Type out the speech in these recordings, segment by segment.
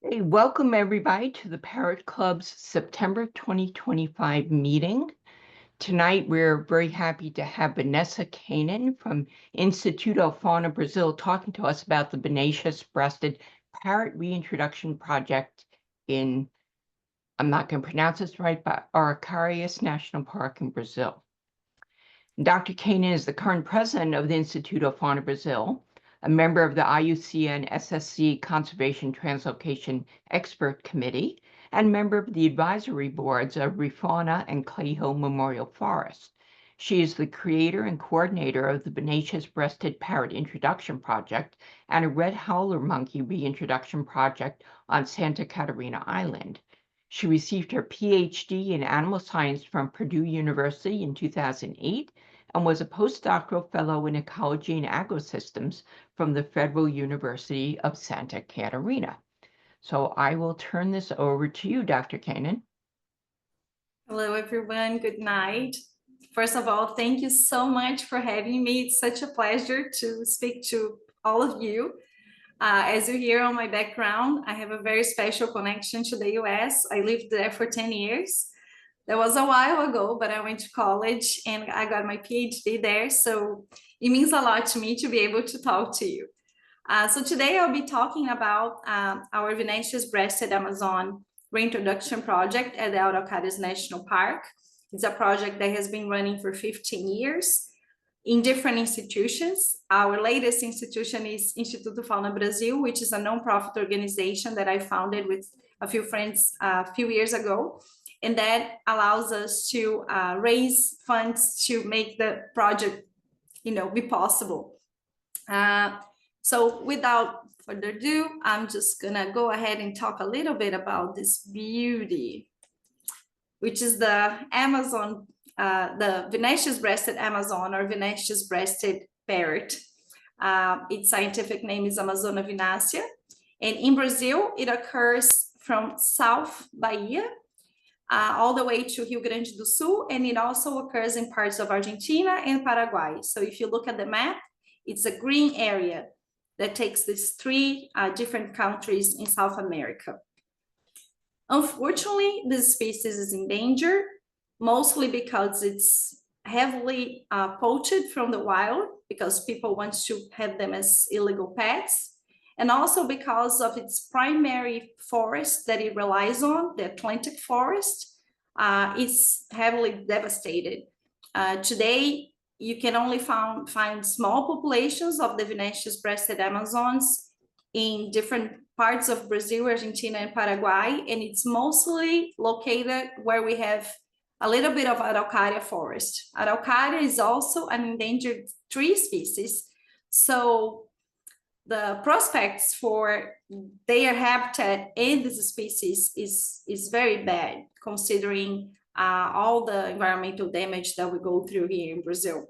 Hey, welcome everybody to the Parrot Club's September 2025 meeting. Tonight, we're very happy to have Vanessa Kanaan from Instituto Fauna Brasil talking to us about the vinaceous-breasted parrot reintroduction project in, I'm not going to pronounce this right, but Araucarias National Park in Brazil. Dr. Kanaan is the current president of the Instituto Fauna Brasil, a member of the IUCN-SSC Conservation Translocation Expert Committee, and member of the advisory boards of Refauna and Clayhill Memorial Forest. She is the creator and coordinator of the vinaceous-breasted parrot introduction project and a red howler monkey reintroduction project on Santa Catarina Island. She received her PhD in animal science from Purdue University in 2008 and was a postdoctoral fellow in ecology and agrosystems from the Federal University of Santa Catarina. So I will turn this over to you, Dr. Kanaan. Hello, everyone. Good night. First of all, thank you so much for having me. It's such a pleasure to speak to all of you. As you hear on my background, I have a very special connection to the US. I lived there for 10 years. That was a while ago, but I went to college and I got my PhD there. So it means a lot to me to be able to talk to you. So today I'll be talking about our vinaceous-breasted Amazon Reintroduction project at the Araucarias National Park. It's a project that has been running for 15 years in different institutions. Our latest institution is Instituto Fauna Brasil, which is a nonprofit organization that I founded with a few friends a few years ago. And that allows us to raise funds to make the project, be possible. So without further ado, I'm just gonna go ahead and talk a little bit about this beauty, which is the Amazon, the vinaceous-breasted Amazon or vinaceous-breasted parrot. Its scientific name is Amazona vinacea. And in Brazil, it occurs from South Bahia all the way to Rio Grande do Sul, and it also occurs in parts of Argentina and Paraguay. So if you look at the map, it's a green area that takes these three different countries in South America. Unfortunately, this species is endangered, mostly because it's heavily poached from the wild, because people want to have them as illegal pets, and also because of its primary forest that it relies on, the Atlantic forest, is heavily devastated. Today, you can only find small populations of the vinaceous-breasted Amazons in different parts of Brazil, Argentina, and Paraguay, and it's mostly located where we have a little bit of Araucaria forest. Araucaria is also an endangered tree species, so the prospects for their habitat and this species is very bad, considering all the environmental damage that we go through here in Brazil.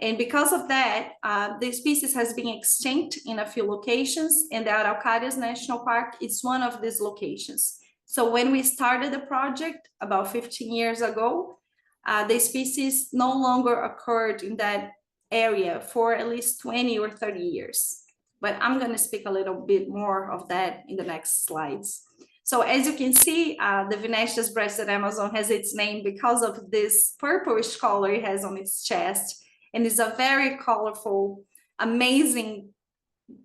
And because of that, the species has been extinct in a few locations, and the Araucarias National Park is one of these locations. So when we started the project about 15 years ago, the species no longer occurred in that area for at least 20 or 30 years. But I'm going to speak a little bit more of that in the next slides. So as you can see, the vinaceous-breasted Amazon has its name because of this purplish color it has on its chest. And it's a very colorful, amazing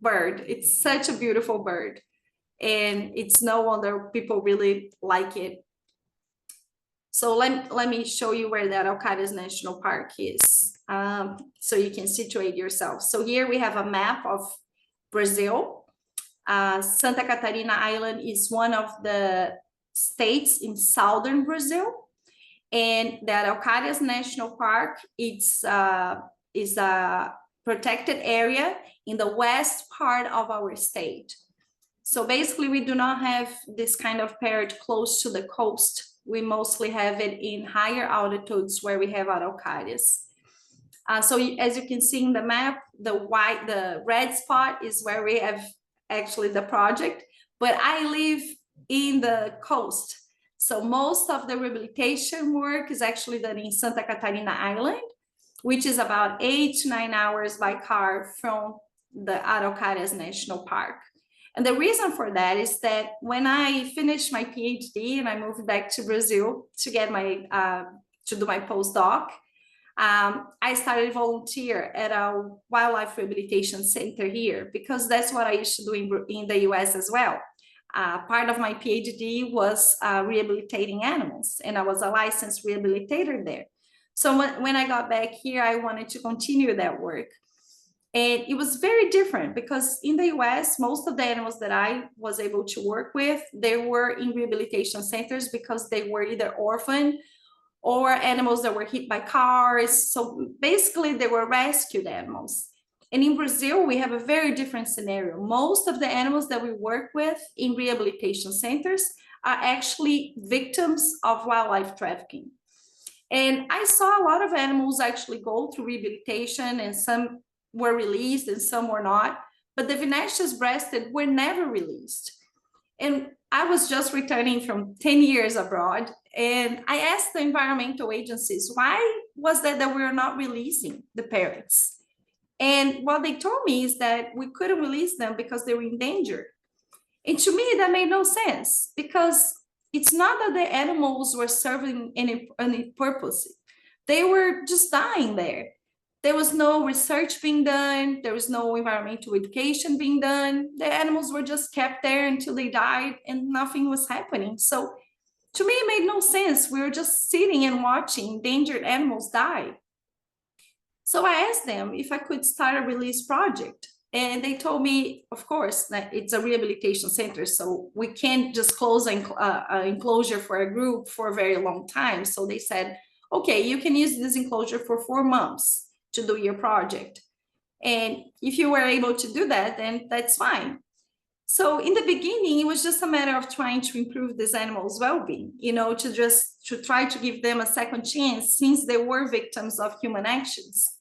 bird. It's such a beautiful bird. And it's no wonder people really like it. So let me show you where the Araucarias National Park is, so you can situate yourself. So here we have a map of Brazil. Santa Catarina Island is one of the states in southern Brazil, and the Araucarias National Park is a protected area in the west part of our state. So basically, we do not have this kind of parrot close to the coast. We mostly have it in higher altitudes where we have Araucarias. So as you can see in the map, the red spot is where we have actually the project, but I live in the coast. So most of the rehabilitation work is actually done in Santa Catarina Island, which is about 8 to 9 hours by car from the Araucarias National Park. And the reason for that is that when I finished my PhD and I moved back to Brazil to get my to do my postdoc, I started volunteer at a wildlife rehabilitation center here because that's what I used to do in the US as well. Part of my PhD was rehabilitating animals, and I was a licensed rehabilitator there. So when I got back here, I wanted to continue that work. And it was very different because in the US, most of the animals that I was able to work with, they were in rehabilitation centers because they were either orphaned or animals that were hit by cars. So basically they were rescued animals. And in Brazil, we have a very different scenario. Most of the animals that we work with in rehabilitation centers are actually victims of wildlife trafficking. And I saw a lot of animals actually go through rehabilitation, and some were released and some were not, but the vinaceous-breasted were never released. And I was just returning from 10 years abroad, and I asked the environmental agencies, why was that we were not releasing the parrots? And what they told me is that we couldn't release them because they were endangered. And to me, that made no sense, because it's not that the animals were serving any purpose. They were just dying there. There was no research being done. There was no environmental education being done. The animals were just kept there until they died and nothing was happening. So to me, it made no sense. We were just sitting and watching endangered animals die. So I asked them if I could start a release project. And they told me, of course, that it's a rehabilitation center, so we can't just close an enclosure for a group for a very long time. So they said, okay, you can use this enclosure for 4 months to do your project. And if you were able to do that, then that's fine. So in the beginning, it was just a matter of trying to improve these animals' well-being, to try to give them a second chance since they were victims of human actions.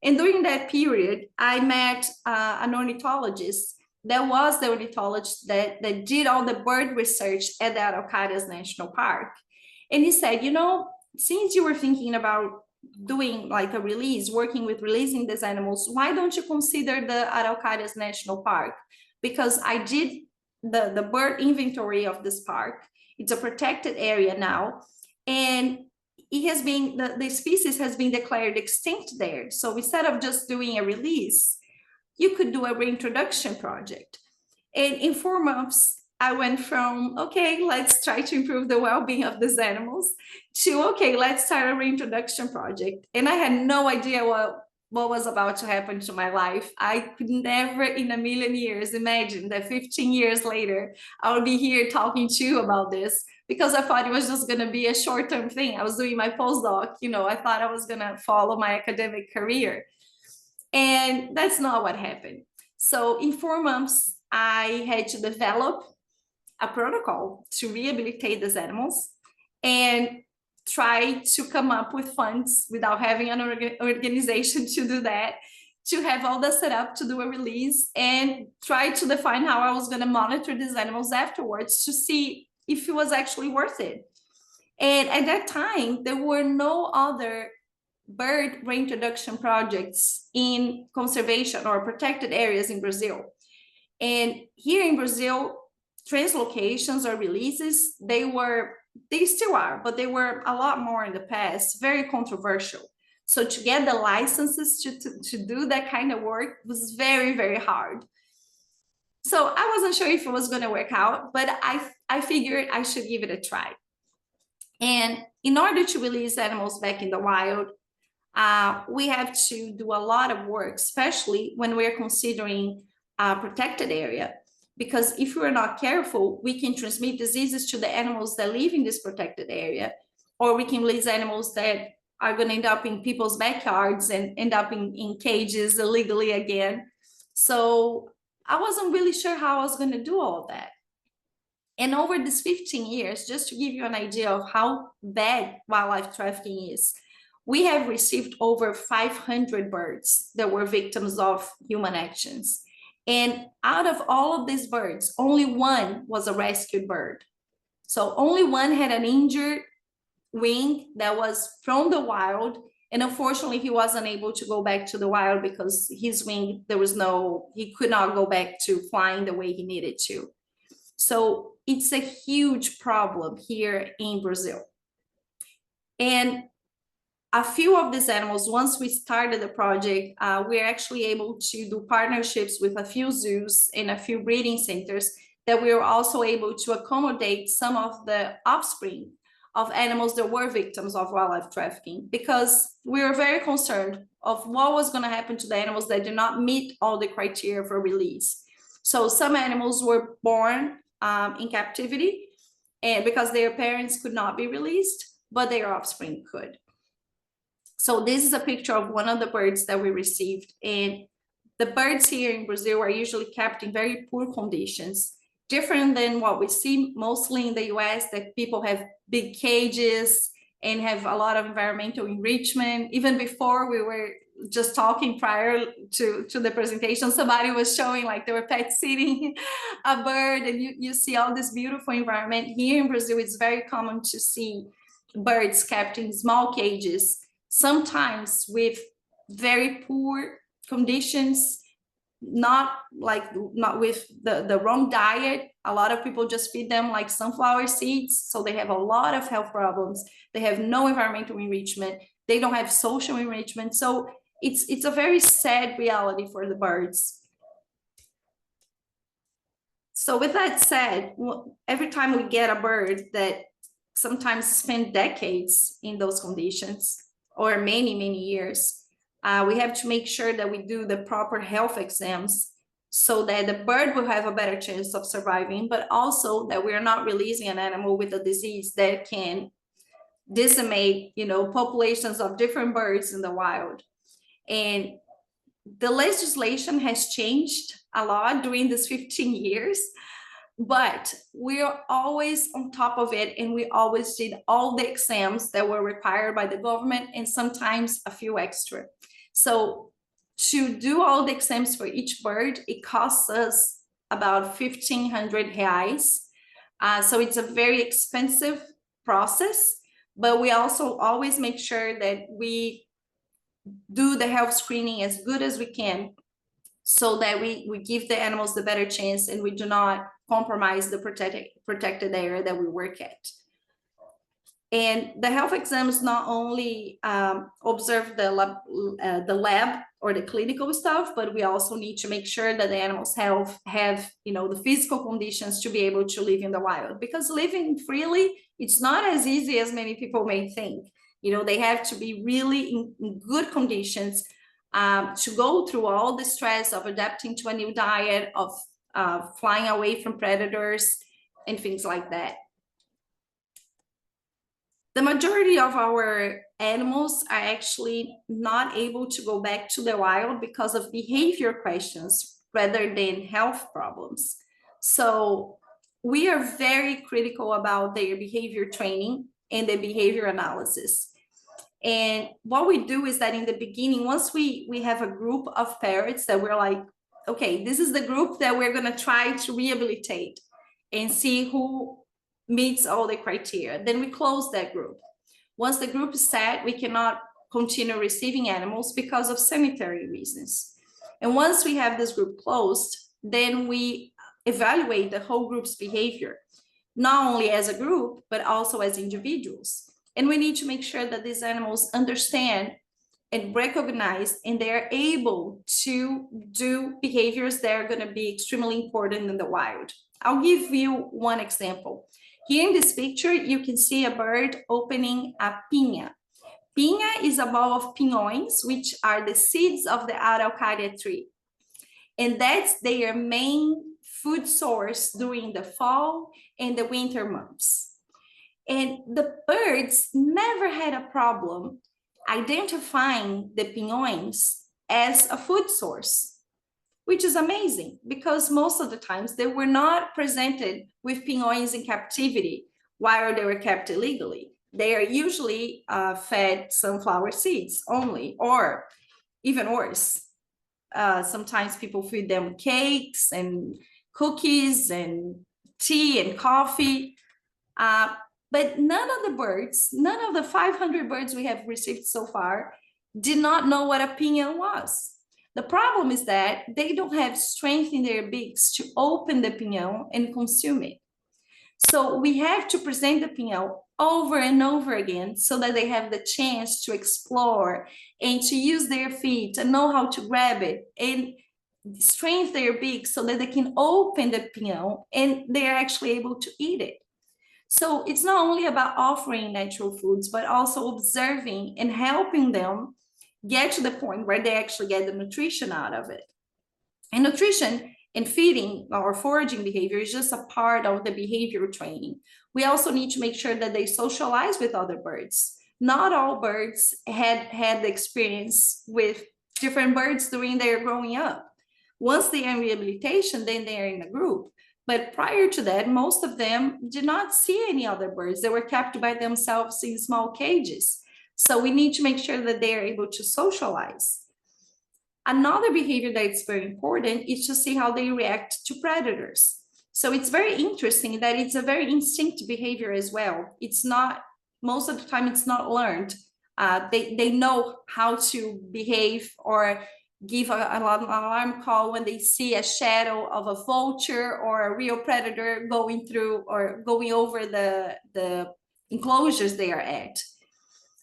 And during that period, I met an ornithologist that was the ornithologist that did all the bird research at the Araucarias National Park. And he said, since you were thinking about doing like a release, working with releasing these animals, why don't you consider the Araucarias National Park? Because I did the bird inventory of this park. It's a protected area now. And it has been, the species has been declared extinct there. So instead of just doing a release, you could do a reintroduction project. And in 4 months, I went from, okay, let's try to improve the well-being of these animals, to, okay, let's start a reintroduction project. And I had no idea what was about to happen to my life. I could never in a million years imagine that 15 years later, I would be here talking to you about this, because I thought it was just going to be a short-term thing. I was doing my postdoc, I thought I was going to follow my academic career. And that's not what happened. So in 4 months, I had to develop a protocol to rehabilitate these animals and try to come up with funds without having an organization to do that, to have all the setup to do a release, and try to define how I was going to monitor these animals afterwards to see if it was actually worth it. And at that time, there were no other bird reintroduction projects in conservation or protected areas in Brazil. And here in Brazil, translocations or releases, they still are, but they were a lot more in the past, very controversial. So to get the licenses to do that kind of work was very, very hard. So I wasn't sure if it was going to work out, but I figured I should give it a try. And in order to release animals back in the wild, we have to do a lot of work, especially when we're considering a protected area. Because if we're not careful, we can transmit diseases to the animals that live in this protected area, or we can release animals that are going to end up in people's backyards and end up in cages illegally again. So I wasn't really sure how I was going to do all that. And over these 15 years, just to give you an idea of how bad wildlife trafficking is, we have received over 500 birds that were victims of human actions. And out of all of these birds, only one was a rescued bird. So only one had an injured wing that was from the wild And unfortunately, he wasn't able to go back to the wild because his wing, he could not go back to flying the way he needed to. So it's a huge problem here in Brazil. And a few of these animals, once we started the project, we're actually able to do partnerships with a few zoos and a few breeding centers that we were also able to accommodate some of the offspring of animals that were victims of wildlife trafficking, because we were very concerned of what was going to happen to the animals that did not meet all the criteria for release. So some animals were born in captivity, and because their parents could not be released, but their offspring could. So this is a picture of one of the birds that we received. And the birds here in Brazil are usually kept in very poor conditions, different than what we see mostly in the US, that people have big cages and have a lot of environmental enrichment. Even before, we were just talking prior to the presentation, somebody was showing like they were pet sitting a bird, and you see all this beautiful environment. Here in Brazil, it's very common to see birds kept in small cages, sometimes with very poor conditions, not with the wrong diet. A lot of people just feed them like sunflower seeds, so they have a lot of health problems. They have no environmental enrichment. They don't have social enrichment. So it's a very sad reality for the birds. So with that said, every time we get a bird that sometimes spend decades in those conditions, or many, many years, we have to make sure that we do the proper health exams so that the bird will have a better chance of surviving, but also that we are not releasing an animal with a disease that can decimate, populations of different birds in the wild. And the legislation has changed a lot during this 15 years, but we're always on top of it, and we always did all the exams that were required by the government, and sometimes a few extra. So to do all the exams for each bird, it costs us about 1,500 reais. So it's a very expensive process, but we also always make sure that we do the health screening as good as we can, so that we give the animals the better chance, and we do not compromise the protected area that we work at. And the health exams not only observe the lab or the clinical stuff, but we also need to make sure that the animals have the physical conditions to be able to live in the wild. Because living freely, it's not as easy as many people may think. They have to be really in good conditions to go through all the stress of adapting to a new diet, of flying away from predators and things like that. The majority of our animals are actually not able to go back to the wild because of behavior questions rather than health problems. So we are very critical about their behavior training and the behavior analysis. And what we do is that in the beginning, once we have a group of parrots that we're like, okay, this is the group that we're going to try to rehabilitate and see who meets all the criteria, then we close that group. Once the group is set, we cannot continue receiving animals because of sanitary reasons. And once we have this group closed, then we evaluate the whole group's behavior, not only as a group, but also as individuals. And we need to make sure that these animals understand and recognize, and they're able to do behaviors that are going to be extremely important in the wild. I'll give you one example. Here in this picture, you can see a bird opening a pinha. Pinha is a ball of pinhões, which are the seeds of the araucaria tree. And that's their main food source during the fall and the winter months. And the birds never had a problem identifying the pinhões as a food source, which is amazing, because most of the times they were not presented with pinhões in captivity while they were kept illegally. They are usually fed sunflower seeds only, or even worse. Sometimes people feed them cakes and cookies and tea and coffee. But none of the birds, none of the 500 birds we have received so far, did not know what a piñón was. The problem is that they don't have strength in their beaks to open the piñón and consume it. So we have to present the piñón over and over again so that they have the chance to explore and to use their feet and know how to grab it and strengthen their beaks so that they can open the piñón and they're actually able to eat it. So it's not only about offering natural foods, but also observing and helping them get to the point where they actually get the nutrition out of it. And nutrition and feeding or foraging behavior is just a part of the behavior training. We also need to make sure that they socialize with other birds. Not all birds had the experience with different birds during their growing up. Once they are in rehabilitation, then they are in a group. But prior to that, most of them did not see any other birds. They were kept by themselves in small cages. So we need to make sure that they are able to socialize. Another behavior that is very important is to see how they react to predators. So it's very interesting that it's a very instinctive behavior as well. It's not, most of the time it's not learned. They know how to behave or give an alarm call when they see a shadow of a vulture or a real predator going through or going over the enclosures they are at.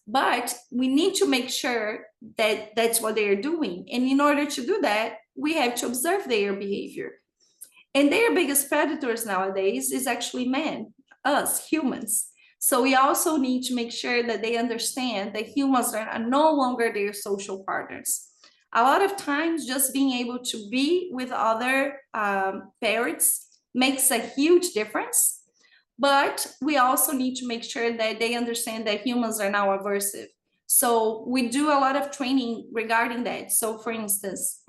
But we need to make sure that that's what they are doing. And in order to do that, we have to observe their behavior. And their biggest predators nowadays is actually men, us, humans. So we also need to make sure that they understand that humans are no longer their social partners. A lot of times just being able to be with other parrots makes a huge difference. But we also need to make sure that they understand that humans are now aversive. So we do a lot of training regarding that. So for instance,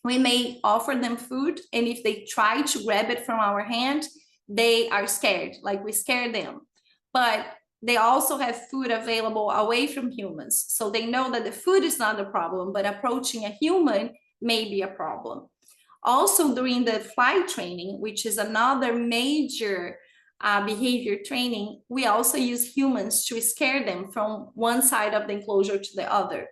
we may offer them food, and if they try to grab it from our hand, they are scared, like we scare them. But they also have food available away from humans. So they know that the food is not the problem, but approaching a human may be a problem. Also during the flight training, which is another major behavior training, we also use humans to scare them from one side of the enclosure to the other.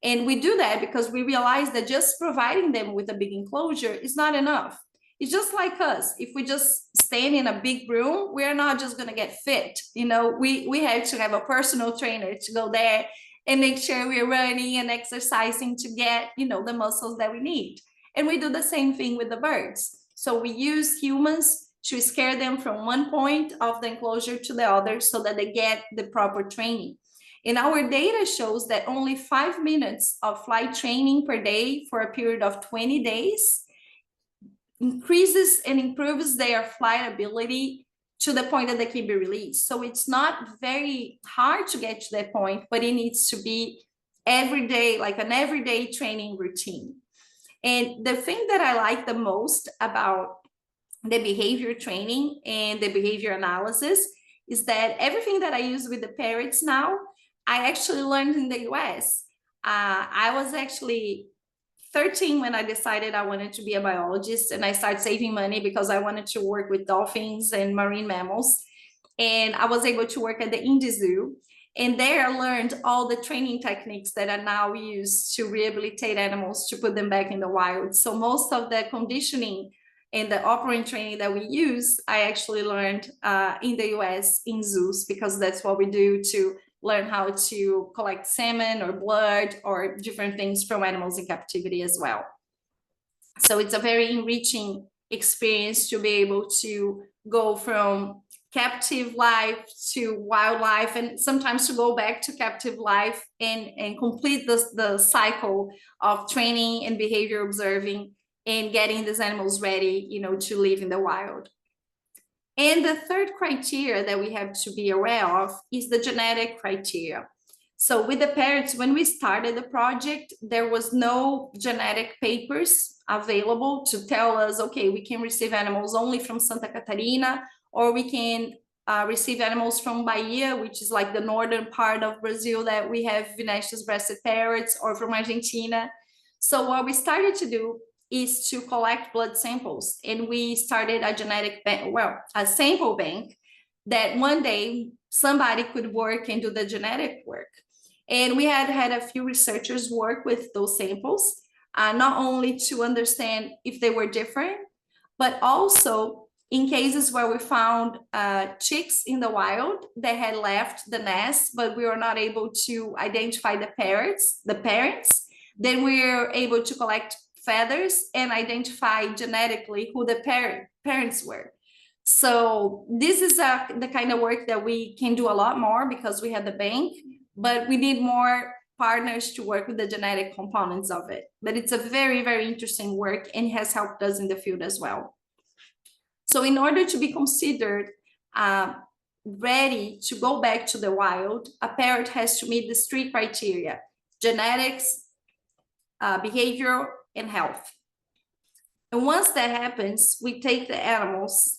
And we do that because we realize that just providing them with a big enclosure is not enough. It's just like us. If we just stand in a big room, we're not just going to get fit. You know, we have to have a personal trainer to go there and make sure we're running and exercising to get, you know, the muscles that we need. And we do the same thing with the birds. So we use humans to scare them from one point of the enclosure to the other so that they get the proper training. And our data shows that only 5 minutes of flight training per day for a period of 20 days increases and improves their flight ability to the point that they can be released. So it's not very hard to get to that point, but it needs to be every day, like an everyday training routine. And the thing that I like the most about the behavior training and the behavior analysis is that everything that I use with the parrots now, I actually learned in the US. I was actually 13 when I decided I wanted to be a biologist, and I started saving money because I wanted to work with dolphins and marine mammals. And I was able to work at the Indy Zoo. And there I learned all the training techniques that are now used to rehabilitate animals to put them back in the wild. So most of the conditioning and the operant training that we use, I actually learned in the US in zoos, because that's what we do to learn how to collect semen or blood or different things from animals in captivity as well. So it's a very enriching experience to be able to go from captive life to wildlife, and sometimes to go back to captive life and complete the cycle of training and behavior observing and getting these animals ready, you know, to live in the wild. And the third criteria that we have to be aware of is the genetic criteria. So with the parrots, when we started the project, there was no genetic papers available to tell us, okay, we can receive animals only from Santa Catarina, or we can receive animals from Bahia, which is like the northern part of Brazil that we have vinaceous-breasted parrots, or from Argentina. So what we started to do is to collect blood samples, and we started a genetic bank, well, a sample bank that one day somebody could work and do the genetic work. And we had a few researchers work with those samples, not only to understand if they were different, but also in cases where we found chicks in the wild that had left the nest, but we were not able to identify the parents, then we were able to collect feathers and identify genetically who the parents were. So this is the kind of work that we can do a lot more because we have the bank, but we need more partners to work with the genetic components of it. But it's a very, very interesting work and has helped us in the field as well. So in order to be considered ready to go back to the wild, a parrot has to meet these three criteria: genetics, behavior, and health. And once that happens, we take the animals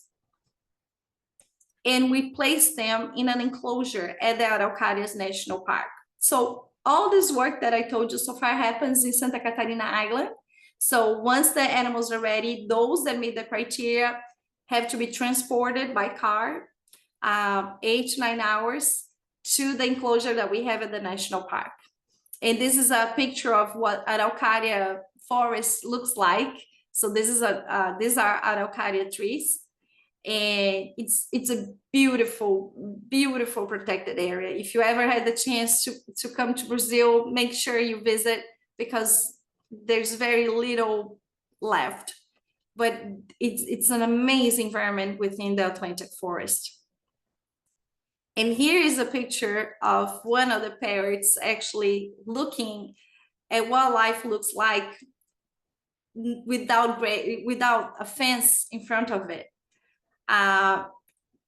and we place them in an enclosure at the Araucarias National Park. So all this work that I told you so far happens in Santa Catarina Island. So once the animals are ready, those that meet the criteria have to be transported by car 8 to 9 hours to the enclosure that we have at the national park. And this is a picture of what Araucaria forest looks like. So this is these are Araucaria trees. And it's a beautiful, beautiful protected area. If you ever had the chance to come to Brazil, make sure you visit because there's very little left. But it's an amazing environment within the Atlantic forest. And here is a picture of one of the parrots actually looking at what life looks like without a fence in front of it.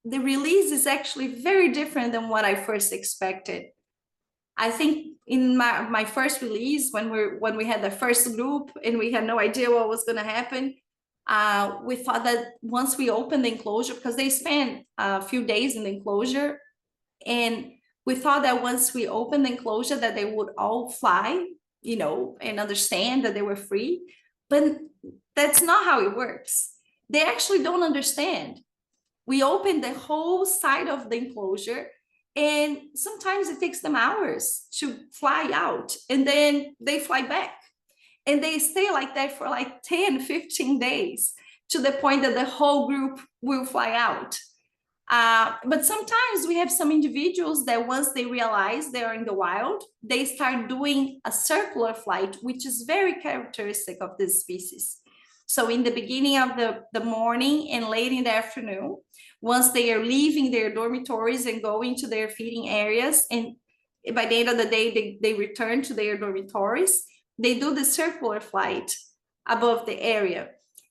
The release is actually very different than what I first expected. I think in my first release, when we had the first group and we had no idea what was going to happen, we thought that once we opened the enclosure, because they spent a few days in the enclosure, and we thought that once we opened the enclosure that they would all fly, you know, and understand that they were free. But that's not how it works. They actually don't understand. We open the whole side of the enclosure, and sometimes it takes them hours to fly out, and then they fly back. And they stay like that for like 10, 15 days to the point that the whole group will fly out. But sometimes we have some individuals that once they realize they're in the wild, they start doing a circular flight, which is very characteristic of this species. So in the beginning of the morning and late in the afternoon, once they are leaving their dormitories and going to their feeding areas, and by the end of the day, they return to their dormitories, they do the circular flight above the area.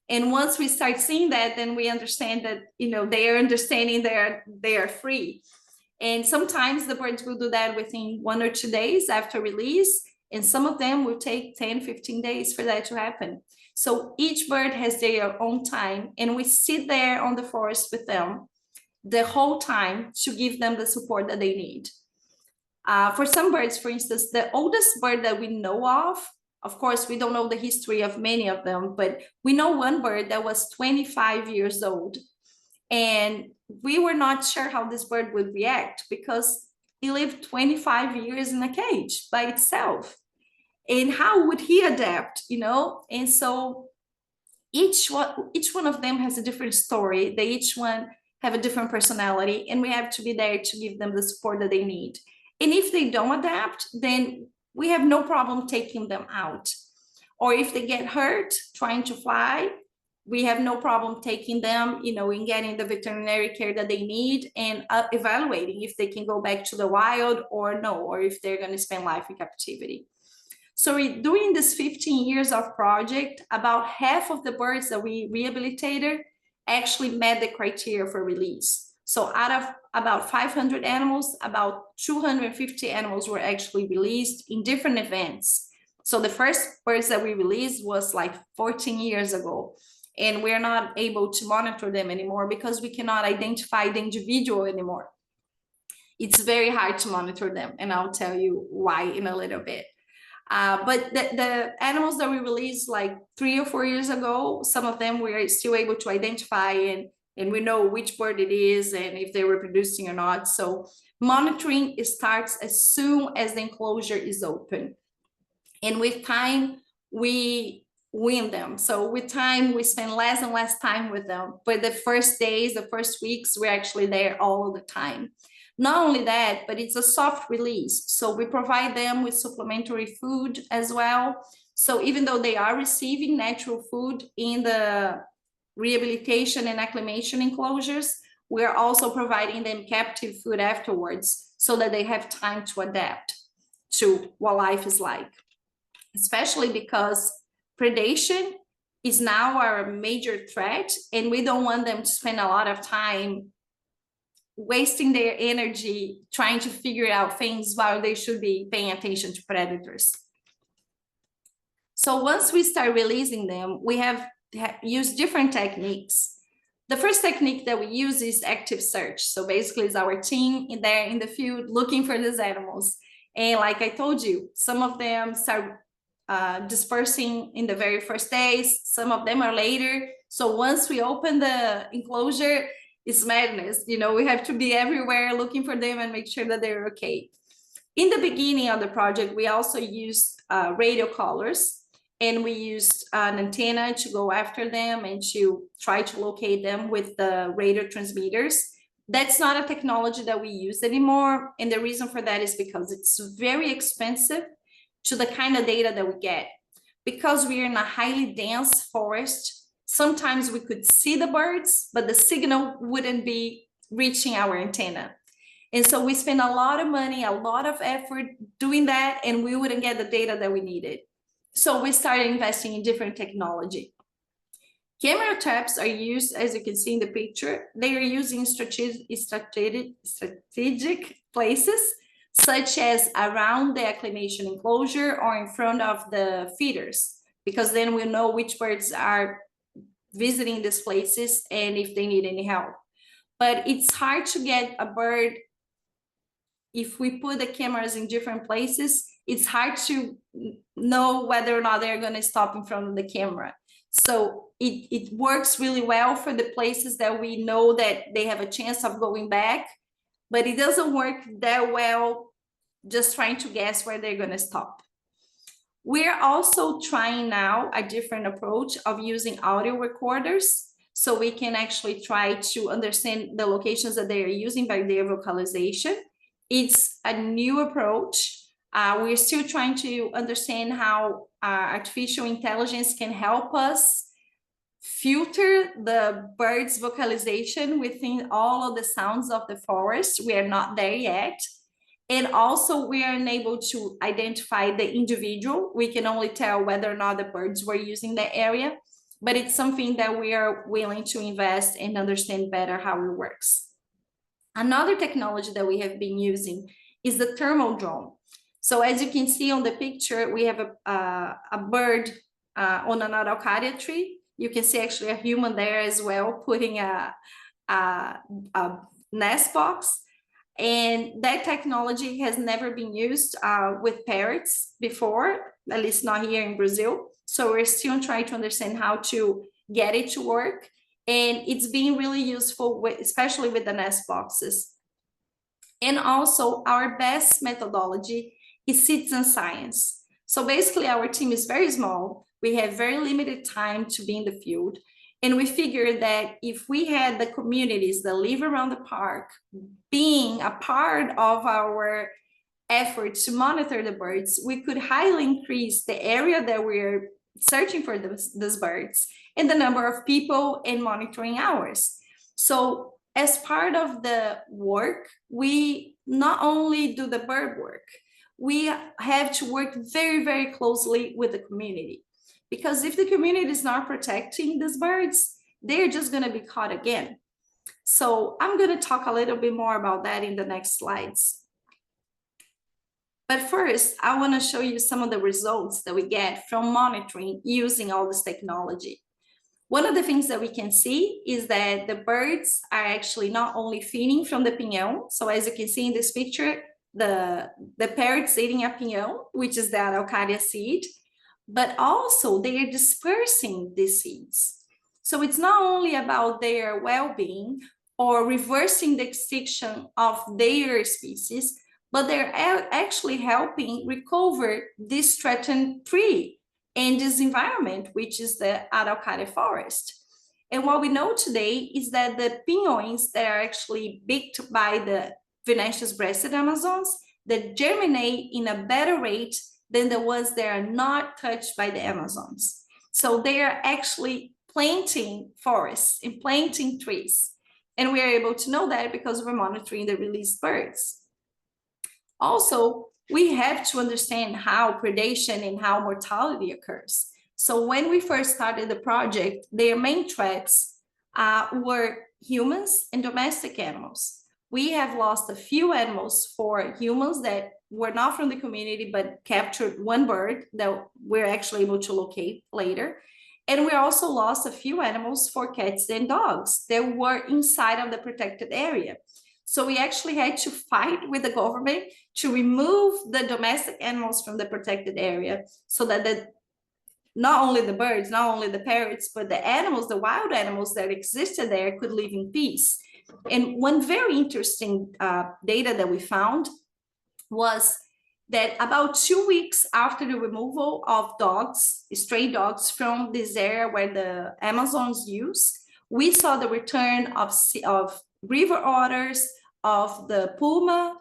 And once we start seeing that, then we understand that, you know, they are understanding they are free. And sometimes the birds will do that within 1 or 2 days after release. And some of them will take 10, 15 days for that to happen. So each bird has their own time, and we sit there on the forest with them the whole time to give them the support that they need. For some birds, for instance, the oldest bird that we know of course, we don't know the history of many of them, but we know one bird that was 25 years old. And we were not sure how this bird would react because he lived 25 years in a cage by itself. And how would he adapt, you know? And so each one of them has a different story. They each one have a different personality, and we have to be there to give them the support that they need. And if they don't adapt, then we have no problem taking them out. Or if they get hurt trying to fly, we have no problem taking them, you know, and getting the veterinary care that they need and evaluating if they can go back to the wild or no, or if they're going to spend life in captivity. So during this 15 years of project, about half of the birds that we rehabilitated actually met the criteria for release. So out of about 500 animals, about 250 animals were actually released in different events. So the first birds that we released was like 14 years ago, and we're not able to monitor them anymore because we cannot identify the individual anymore. It's very hard to monitor them, and I'll tell you why in a little bit. But the animals that we released like 3 or 4 years ago, some of them we are still able to identify, and and we know which bird it is and if they're reproducing or not. So monitoring starts as soon as the enclosure is open. And with time, we win them. So with time, we spend less and less time with them. But the first days, the first weeks, we're actually there all the time. Not only that, but it's a soft release. So we provide them with supplementary food as well. So even though they are receiving natural food in the rehabilitation and acclimation enclosures, we're also providing them captive food afterwards so that they have time to adapt to what life is like. Especially because predation is now our major threat, and we don't want them to spend a lot of time wasting their energy trying to figure out things while they should be paying attention to predators. So once we start releasing them, we have used different techniques. The first technique that we use is active search. So basically it's our team in there in the field looking for these animals. And like I told you, some of them start dispersing in the very first days, some of them are later. So once we open the enclosure, it's madness. You know, we have to be everywhere looking for them and make sure that they're okay. In the beginning of the project, we also used radio collars, and we used an antenna to go after them and to try to locate them with the radio transmitters. That's not a technology that we use anymore. And the reason for that is because it's very expensive to the kind of data that we get. Because we're in a highly dense forest, sometimes we could see the birds, but the signal wouldn't be reaching our antenna. And so we spend a lot of money, a lot of effort doing that, and we wouldn't get the data that we needed. So we started investing in different technology. Camera traps are used, as you can see in the picture, they are used in strategic places, such as around the acclimation enclosure or in front of the feeders, because then we know which birds are visiting these places and if they need any help. But it's hard to get a bird. If we put the cameras in different places, it's hard to know whether or not they're going to stop in front of the camera. So it works really well for the places that we know that they have a chance of going back, but it doesn't work that well just trying to guess where they're going to stop. We're also trying now a different approach of using audio recorders, so we can actually try to understand the locations that they are using by their vocalization. It's a new approach. We're still trying to understand how artificial intelligence can help us filter the bird's vocalization within all of the sounds of the forest. We are not there yet. And also we are unable to identify the individual. We can only tell whether or not the birds were using the area, but it's something that we are willing to invest and understand better how it works. Another technology that we have been using is the thermal drone. So as you can see on the picture, we have a bird on an araucaria tree. You can see actually a human there as well, putting a nest box. And that technology has never been used with parrots before, at least not here in Brazil. So we're still trying to understand how to get it to work. And it's been really useful, especially with the nest boxes. And also our best methodology is citizen science. So basically our team is very small. We have very limited time to be in the field. And we figured that if we had the communities that live around the park being a part of our effort to monitor the birds, we could highly increase the area that we're searching for those birds and the number of people and monitoring hours. So as part of the work, we not only do the bird work, we have to work very, very closely with the community. Because if the community is not protecting these birds, they're just going to be caught again. So I'm going to talk a little bit more about that in the next slides. But first, I want to show you some of the results that we get from monitoring using all this technology. One of the things that we can see is that the birds are actually not only feeding from the pinhão. So as you can see in this picture, the parrot's eating a pinhão, which is the araucaria seed, but also they are dispersing these seeds. So it's not only about their well-being or reversing the extinction of their species, but they're actually helping recover this threatened tree and this environment, which is the Araucária forest. And what we know today is that the pinhões that are actually picked by the vinaceous-breasted Amazons that germinate in a better rate than the ones that are not touched by the Amazons. So they are actually planting forests and planting trees. And we are able to know that because we're monitoring the released birds. Also, we have to understand how predation and how mortality occurs. So when we first started the project, their main threats were humans and domestic animals. We have lost a few animals for humans that were not from the community, but captured one bird that we're actually able to locate later. And we also lost a few animals for cats and dogs that were inside of the protected area. So we actually had to fight with the government to remove the domestic animals from the protected area so that not only the birds, not only the parrots, but the animals, the wild animals that existed there could live in peace. And one very interesting data that we found was that about 2 weeks after the removal of dogs, stray dogs from this area where the Amazons use, we saw the return of river otters, of the puma,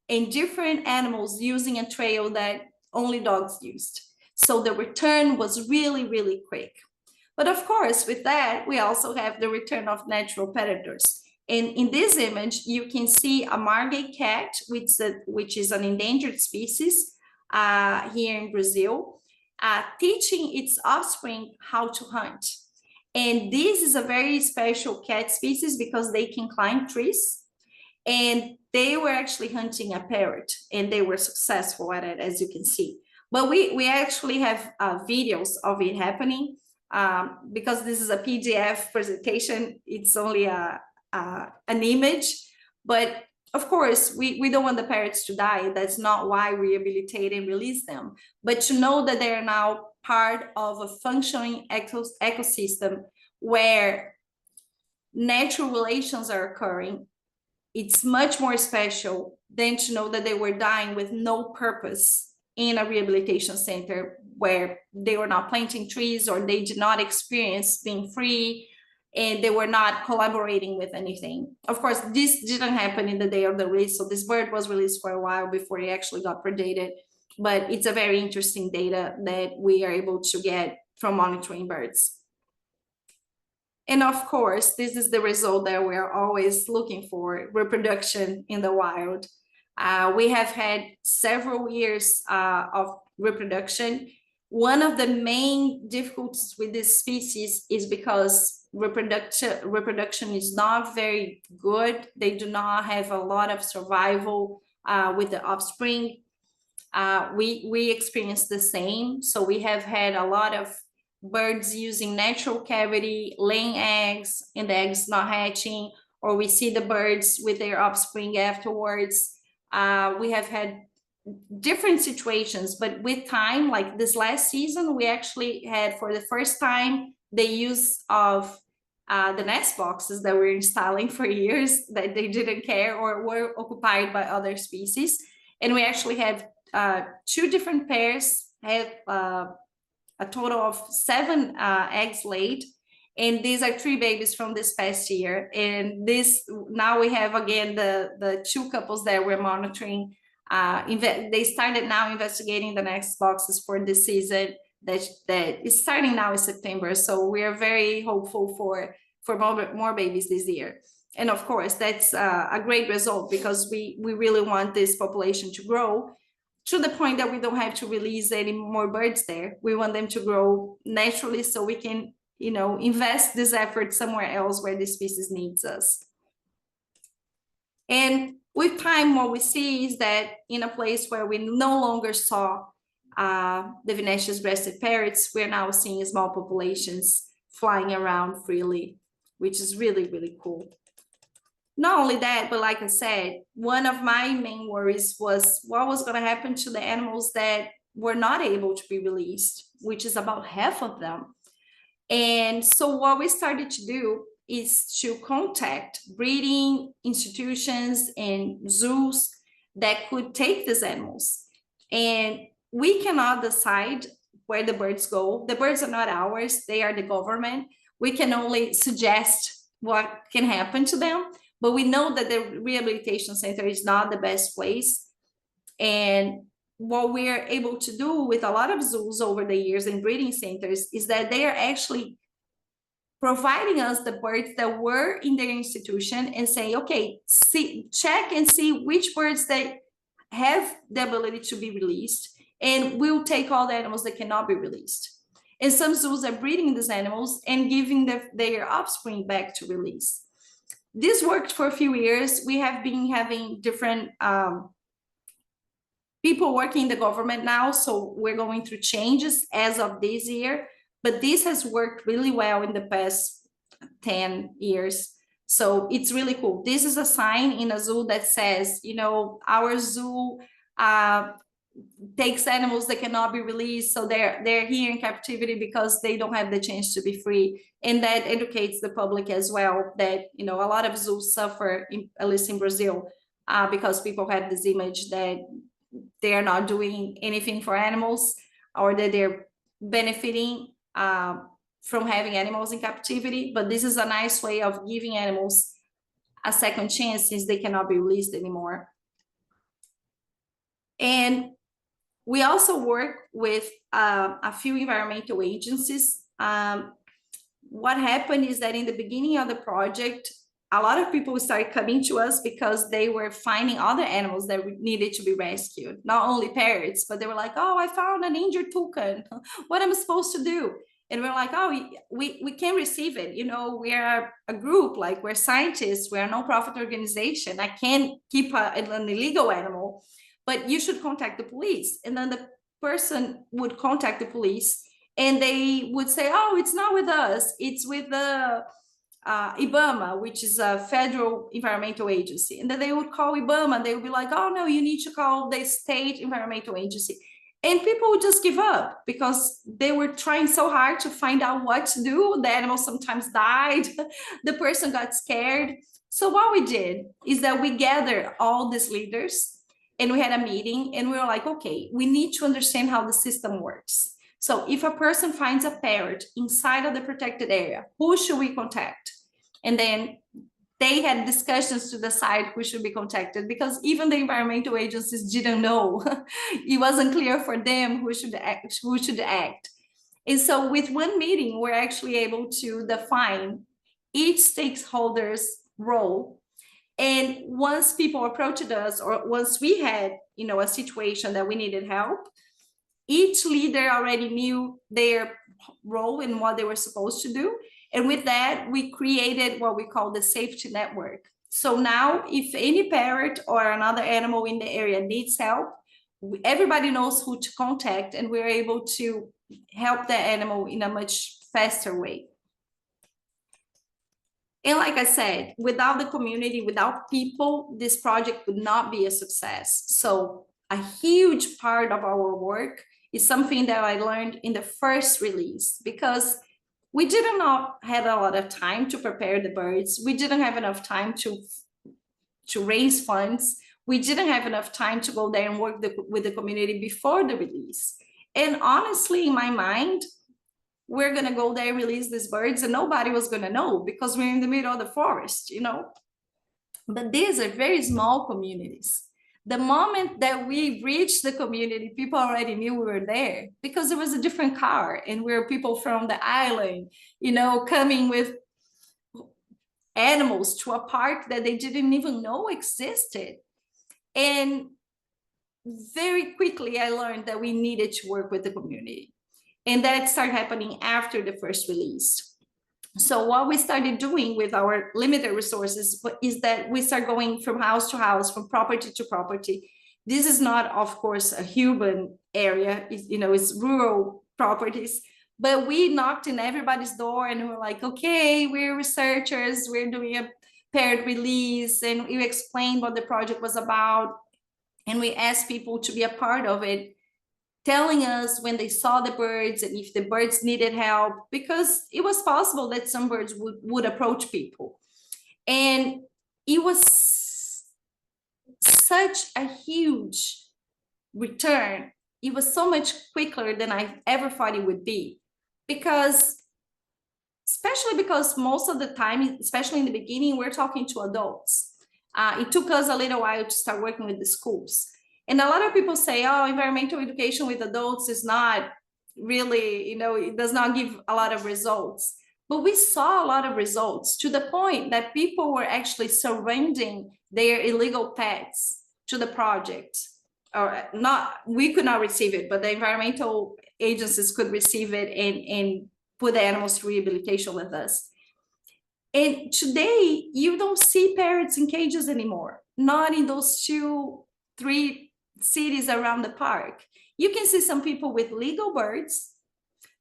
and different animals using a trail that only dogs used. So the return was really, really quick. But of course, with that, we also have the return of natural predators. And in this image, you can see a margay cat, which is an endangered species here in Brazil, teaching its offspring how to hunt. And this is a very special cat species because they can climb trees. And they were actually hunting a parrot, and they were successful at it, as you can see. But we actually have videos of it happening because this is a PDF presentation. It's only an image, but of course, we don't want the parrots to die. That's not why we rehabilitate and release them. But to know that they are now part of a functioning ecosystem where natural relations are occurring, it's much more special than to know that they were dying with no purpose in a rehabilitation center where they were not planting trees or they did not experience being free and they were not collaborating with anything. Of course, this didn't happen in the day of the release, so this bird was released for a while before he actually got predated, but it's a very interesting data that we are able to get from monitoring birds. And of course, this is the result that we're always looking for, reproduction in the wild. We have had several years of reproduction. One of the main difficulties with this species is because reproduction is not very good. They do not have a lot of survival with the offspring. We experience the same. So we have had a lot of birds using natural cavity, laying eggs, and the eggs not hatching, or we see the birds with their offspring afterwards. We have had different situations, but with time, like this last season, we actually had for the first time the use of the nest boxes that we're installing for years that they didn't care or were occupied by other species. And we actually have 2 different pairs have a total of 7 eggs laid, and these are 3 babies from this past year. And this now we have again the 2 couples that we're monitoring. They started now investigating the next boxes for this season that is starting now in September. So we are very hopeful for more babies this year. And of course, that's a great result because we really want this population to grow to the point that we don't have to release any more birds there. We want them to grow naturally so we can, invest this effort somewhere else where the species needs us. And with time, what we see is that in a place where we no longer saw the vinaceous-breasted parrots, we're now seeing small populations flying around freely, which is really, really cool. Not only that, but like I said, one of my main worries was what was going to happen to the animals that were not able to be released, which is about half of them. And so what we started to do is to contact breeding institutions and zoos that could take these animals. And we cannot decide where the birds go. The birds are not ours, they are the government. We can only suggest what can happen to them, but we know that the rehabilitation center is not the best place. And what we are able to do with a lot of zoos over the years and breeding centers is that they are actually providing us the birds that were in their institution and say, okay, check and see which birds they have the ability to be released, and we'll take all the animals that cannot be released. And some zoos are breeding these animals and giving their offspring back to release. This worked for a few years. We have been having different people working in the government now, so we're going through changes as of this year, but this has worked really well in the past 10 years. So it's really cool. This is a sign in a zoo that says, you know, our zoo takes animals that cannot be released, so they're here in captivity because they don't have the chance to be free. And that educates the public as well, that, you know, a lot of zoos suffer, at least in Brazil, because people have this image that they are not doing anything for animals, or that they're benefiting from having animals in captivity. But this is a nice way of giving animals a second chance, since they cannot be released anymore. And we also work with a few environmental agencies. What happened is that in the beginning of the project, a lot of people started coming to us because they were finding other animals that needed to be rescued, not only parrots, but they were like, oh, I found an injured toucan. What am I supposed to do? And we're like, oh, we can receive it. You know, we are a group, like we're scientists, we're a nonprofit organization. I can't keep an illegal animal, but you should contact the police. And then the person would contact the police, and they would say, oh, it's not with us, it's with the IBAMA, which is a federal environmental agency. And then they would call IBAMA, they would be like, oh no, you need to call the state environmental agency. And people would just give up because they were trying so hard to find out what to do. The animal sometimes died, the person got scared. So what we did is that we gathered all these leaders and we had a meeting, and we were like, okay, we need to understand how the system works. So if a person finds a parrot inside of the protected area, who should we contact? And then they had discussions to decide who should be contacted, because even the environmental agencies didn't know. It wasn't clear for them who should act. And so with one meeting, we're actually able to define each stakeholder's role. And once people approached us, or once we had, you know, a situation that we needed help, each leader already knew their role and what they were supposed to do. And with that, we created what we call the safety network. So now if any parrot or another animal in the area needs help, everybody knows who to contact, and we're able to help the animal in a much faster way. And like I said, without the community, without people, this project would not be a success. So a huge part of our work is something that I learned in the first release, because we did not have a lot of time to prepare the birds. We didn't have enough time to raise funds. We didn't have enough time to go there and work with the community before the release. And honestly, in my mind, we're going to go there and release these birds and nobody was going to know, because we're in the middle of the forest, you know. But these are very small communities. The moment that we reached the community, people already knew we were there, because there was a different car and we were people from the island, you know, coming with animals to a park that they didn't even know existed. And very quickly, I learned that we needed to work with the community. And that started happening after the first release. So what we started doing with our limited resources is that we start going from house to house, from property to property. This is not, of course, a urban area, you know, it's rural properties, but we knocked in everybody's door and we're like, okay, we're researchers, we're doing a parrot release, and we explained what the project was about. And we asked people to be a part of it. telling us when they saw the birds and if the birds needed help, because it was possible that some birds would approach people. And it was such a huge return. It was so much quicker than I ever thought it would be, especially because most of the time, especially in the beginning, we're talking to adults. It took us a little while to start working with the schools. And a lot of people say, oh, environmental education with adults is not really, it does not give a lot of results. But we saw a lot of results, to the point that people were actually surrendering their illegal pets to the project. Or not, we could not receive it, but the environmental agencies could receive it and put the animals to rehabilitation with us. And today, you don't see parrots in cages anymore, not in those 2-3 cities around the park. You can see some people with legal birds,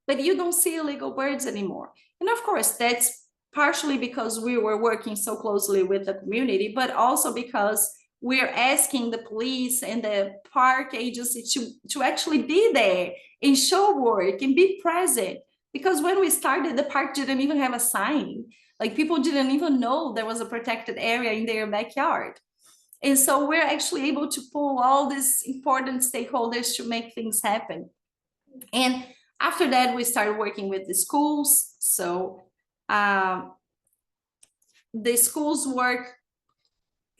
but you don't see illegal birds anymore. And of course, that's partially because we were working so closely with the community, but also because we're asking the police and the park agency to actually be there and show work and be present. Because when we started, the park didn't even have a sign. Like, people didn't even know there was a protected area in their backyard. And so we're actually able to pull all these important stakeholders to make things happen. And after that, we started working with the schools. So the schools work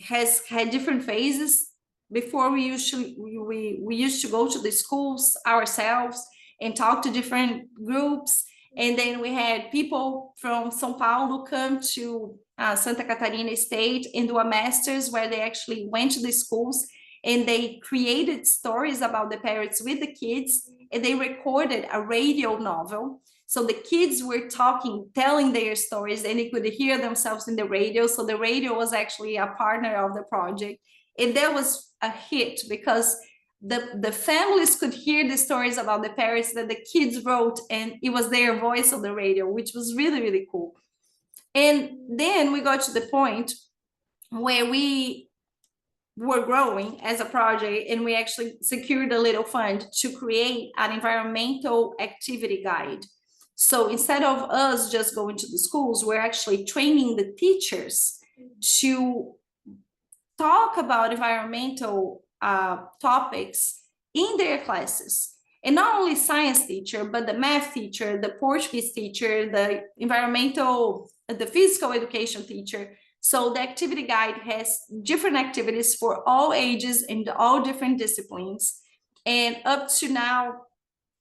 has had different phases. Before, we used to go to the schools ourselves and talk to different groups. And then we had people from São Paulo come to Santa Catarina State and do a master's, where they actually went to the schools and they created stories about the parrots with the kids, and they recorded a radio novel. So the kids were telling their stories, and they could hear themselves in the radio. So the radio was actually a partner of the project. And that was a hit, because the families could hear the stories about the parrots that the kids wrote, and it was their voice on the radio, which was really, really cool. And then we got to the point where we were growing as a project, and we actually secured a little fund to create an environmental activity guide. So instead of us just going to the schools, we're actually training the teachers to talk about environmental topics in their classes. And not only science teacher, but the math teacher, the Portuguese teacher, the physical education teacher. So the activity guide has different activities for all ages and all different disciplines. And up to now,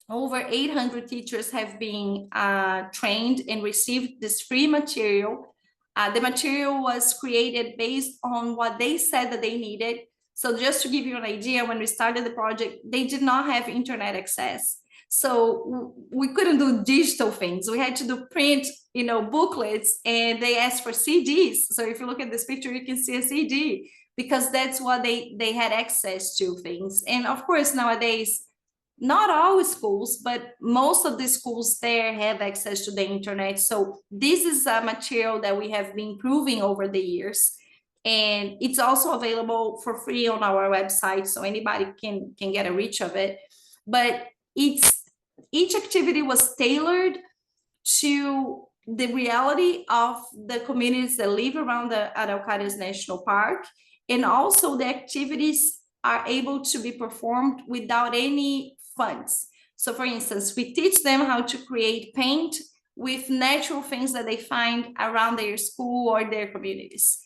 over 800 teachers have been trained and received this free material. The material was created based on what they said that they needed. So just to give you an idea, when we started the project, they did not have internet access. So we couldn't do digital things. We had to do print, booklets, and they asked for CDs. So if you look at this picture, you can see a CD, because that's what they had access to things. And of course, nowadays, not all schools, but most of the schools there have access to the internet. So this is a material that we have been improving over the years. And it's also available for free on our website, so anybody can get a reach of it. But each activity was tailored to the reality of the communities that live around the Araucarias National Park. And also the activities are able to be performed without any funds. So for instance, we teach them how to create paint with natural things that they find around their school or their communities.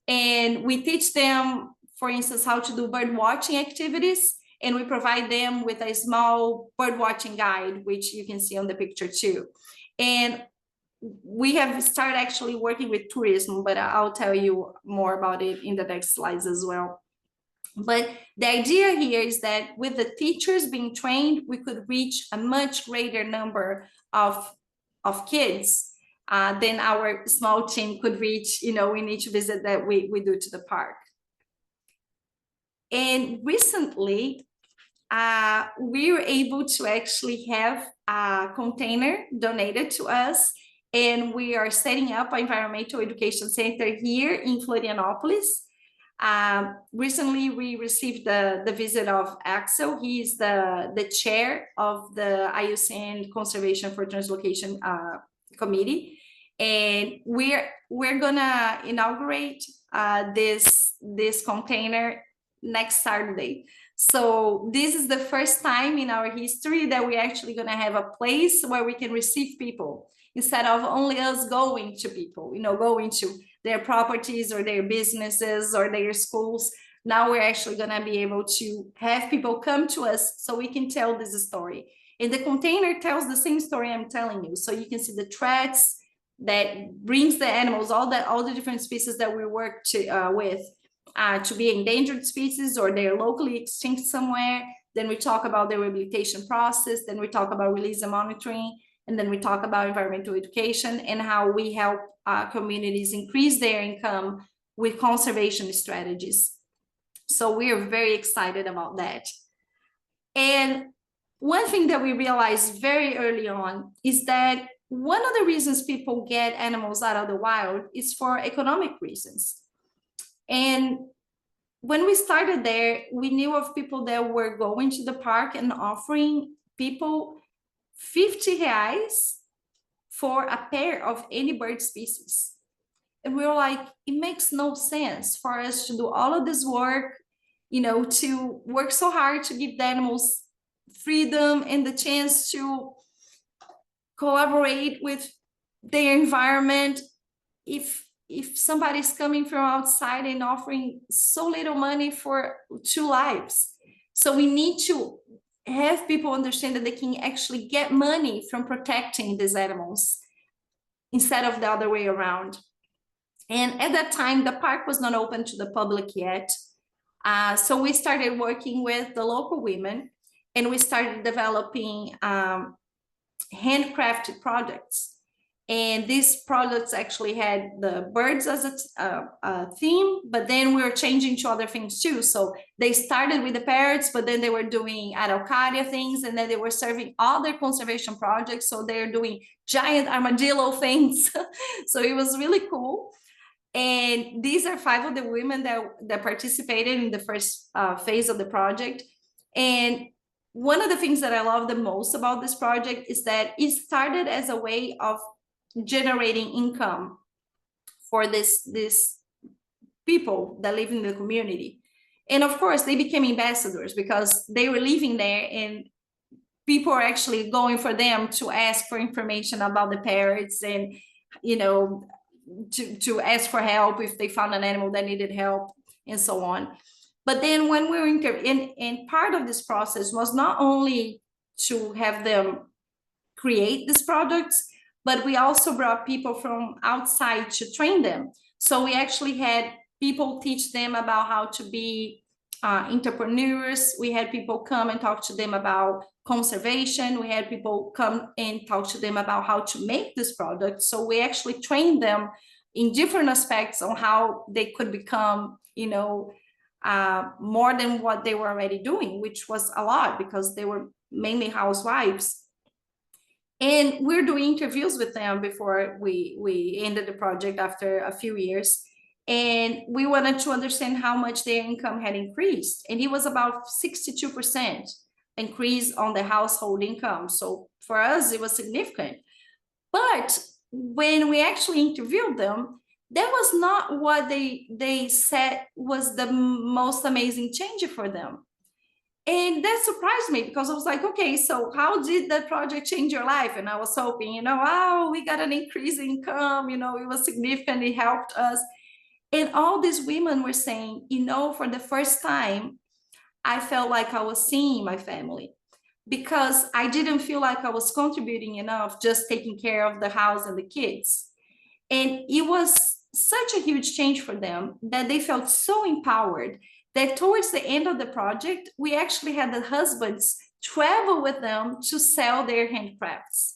And we teach them, for instance, how to do bird watching activities. And we provide them with a small bird watching guide, which you can see on the picture too. And we have started actually working with tourism, but I'll tell you more about it in the next slides as well. But the idea here is that with the teachers being trained, we could reach a much greater number of kids than our small team could reach, in each visit that we do to the park. And recently, we were able to actually have a container donated to us, and we are setting up an environmental education center here in Florianopolis. Recently, we received the visit of Axel. He's the chair of the IUCN Conservation for Translocation Committee. And we're gonna inaugurate this container next Saturday. So this is the first time in our history that we're actually gonna have a place where we can receive people instead of only us going to people, going to their properties or their businesses or their schools. Now we're actually gonna be able to have people come to us so we can tell this story. And the container tells the same story I'm telling you. So you can see the threats that brings the animals, all the different species that we work with to be endangered species or they're locally extinct somewhere. Then we talk about the rehabilitation process. Then we talk about release and monitoring. And then we talk about environmental education and how we help communities increase their income with conservation strategies. So we are very excited about that. And one thing that we realized very early on is that one of the reasons people get animals out of the wild is for economic reasons. And when we started there, we knew of people that were going to the park and offering people 50 reais for a pair of any bird species. And we were like, it makes no sense for us to do all of this work, to work so hard to give the animals freedom and the chance to collaborate with their environment if somebody's coming from outside and offering so little money for 2 lives. So we need to have people understand that they can actually get money from protecting these animals instead of the other way around. And at that time, the park was not open to the public yet. So we started working with the local women and we started developing handcrafted products. And these products actually had the birds as a theme, but then we were changing to other things too. So they started with the parrots, but then they were doing araucaria things, and then they were serving other conservation projects. So they're doing giant armadillo things. So it was really cool. And these are 5 of the women that participated in the first phase of the project. And one of the things that I love the most about this project is that it started as a way of generating income for these people that live in the community. And of course, they became ambassadors because they were living there and people are actually going for them to ask for information about the parrots and, to ask for help if they found an animal that needed help and so on. But then when we were and part of this process was not only to have them create these products, but we also brought people from outside to train them. So we actually had people teach them about how to be entrepreneurs. We had people come and talk to them about conservation. We had people come and talk to them about how to make this product. So we actually trained them in different aspects on how they could become, more than what they were already doing, which was a lot because they were mainly housewives. And we're doing interviews with them before we ended the project after a few years. And we wanted to understand how much their income had increased. And it was about 62% increase on the household income. So for us, it was significant. But when we actually interviewed them, that was not what they said was the most amazing change for them. And that surprised me because I was like, okay, so how did that project change your life? And I was hoping, we got an increase in income, it was significant, it helped us. And all these women were saying, for the first time, I felt like I was seeing my family because I didn't feel like I was contributing enough, just taking care of the house and the kids. And it was such a huge change for them that they felt so empowered that towards the end of the project, we actually had the husbands travel with them to sell their handcrafts.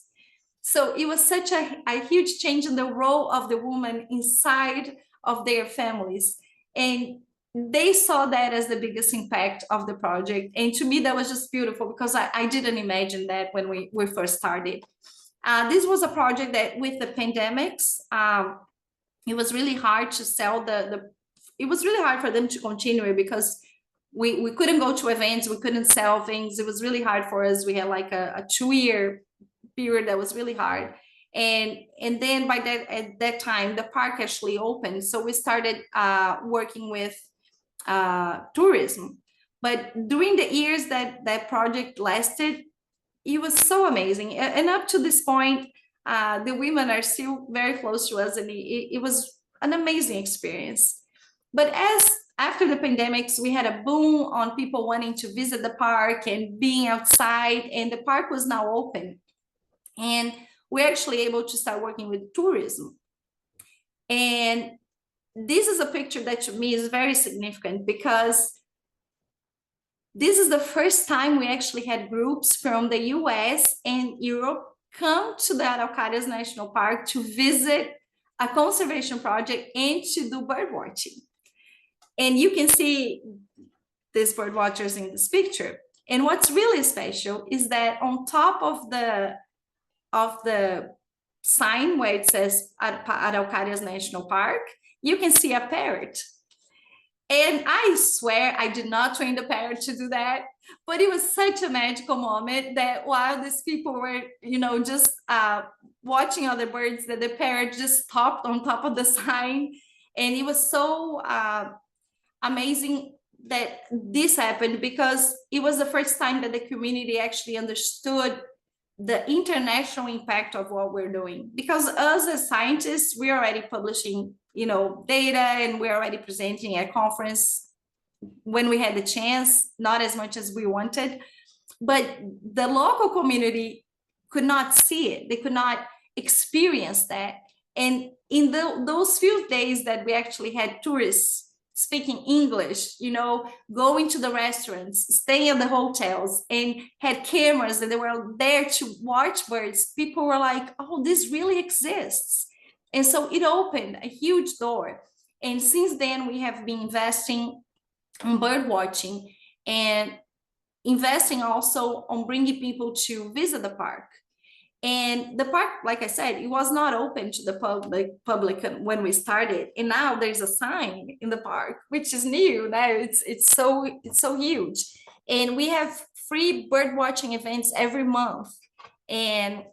So it was such a huge change in the role of the woman inside of their families. And they saw that as the biggest impact of the project. And to me, that was just beautiful because I didn't imagine that when we first started. This was a project that with the pandemics, it was really hard to sell the it was really hard for them to continue because we couldn't go to events, we couldn't sell things. It was really hard for us. We had like a 2-year period that was really hard. And then at that time, the park actually opened. So we started working with tourism. But during the years that project lasted, it was so amazing. And up to this point, the women are still very close to us, and it was an amazing experience. But after the pandemics, we had a boom on people wanting to visit the park and being outside, and the park was now open. And we're actually able to start working with tourism. And this is a picture that to me is very significant because this is the first time we actually had groups from the US and Europe come to the Araucarias National Park to visit a conservation project and to do bird watching. And you can see these bird watchers in this picture. And what's really special is that on top of the sign where it says Araucarias National Park, you can see a parrot. And I swear I did not train the parrot to do that, but it was such a magical moment that while these people were, just watching other birds, that the parrot just stopped on top of the sign. And it was so amazing that this happened because it was the first time that the community actually understood the international impact of what we're doing. Because us as scientists, we're already publishing, data, and we're already presenting at conference when we had the chance, not as much as we wanted. But the local community could not see it. They could not experience that. And in those few days that we actually had tourists speaking English, going to the restaurants, staying at the hotels, and had cameras and they were there to watch birds, people were like, oh, this really exists. And so it opened a huge door. And since then, we have been investing in bird watching and investing also on bringing people to visit the park. And the park, like I said, it was not open to the public when we started. And now there's a sign in the park, which is new. Now it's so huge. And we have free bird watching events every month. And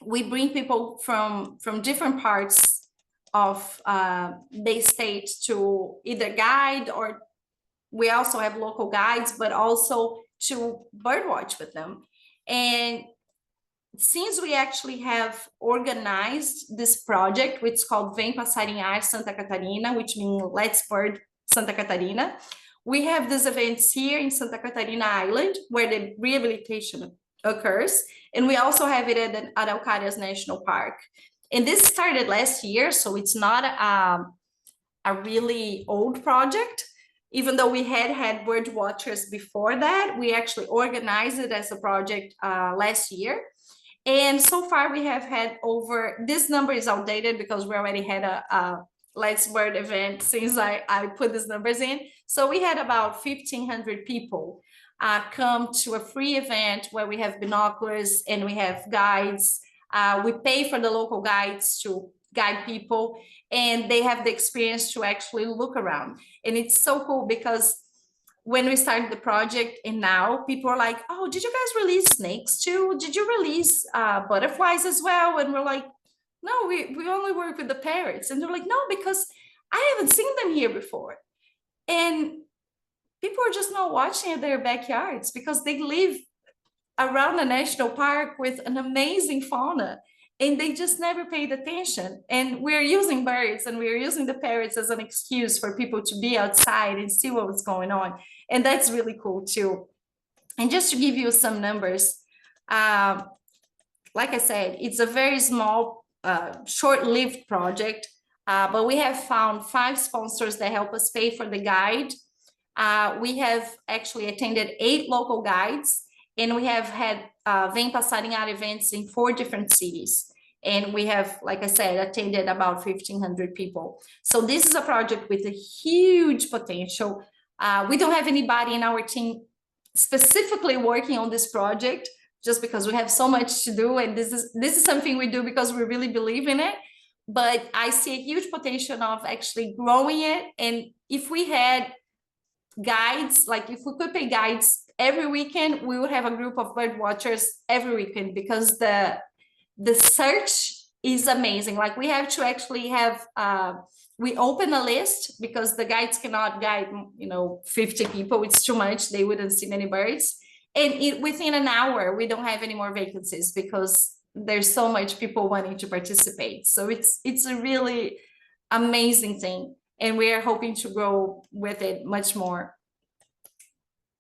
we bring people from different parts of the state to either guide, or we also have local guides, but also to bird watch with them. And since we actually have organized this project, which is called Vem Passarinhar Santa Catarina, which means Let's Bird Santa Catarina, we have these events here in Santa Catarina Island, where the rehabilitation occurs. And we also have it at the Araucarias National Park. And this started last year, so it's not a really old project. Even though we had bird watchers before that, we actually organized it as a project last year. And so far we have had this number is outdated because we already had a Let's Bird event since I put these numbers in. So we had about 1,500 people come to a free event where we have binoculars and we have guides. We pay for the local guides to guide people, and they have the experience to actually look around. And it's so cool because when we started the project and now people are like, oh, did you guys release snakes too? Did you release butterflies as well? And we're like, no, we only work with the parrots. And they're like, no, because I haven't seen them here before. And people are just not watching at their backyards because they live around the national park with an amazing fauna, and they just never paid attention. And we're using birds and we're using the parrots as an excuse for people to be outside and see what was going on. And that's really cool too. And just to give you some numbers, like I said, it's a very small, short-lived project, but we have found 5 sponsors that help us pay for the guide. We have actually attended 8 local guides, and we have had Vem Passarinhar events in 4 different cities. And we have, like I said, attended about 1,500 people. So this is a project with a huge potential. We don't have anybody in our team specifically working on this project just because we have so much to do. And this is something we do because we really believe in it. but I see a huge potential of actually growing it. And if we had guides, like if we could pay guides every weekend, we would have a group of bird watchers every weekend, because the search is amazing. Like we have to actually have we open a list, because the guides cannot guide 50 people. It's too much. They wouldn't see many birds. And within an hour, we don't have any more vacancies, because there's so much people wanting to participate. So it's a really amazing thing, and we are hoping to grow with it much more.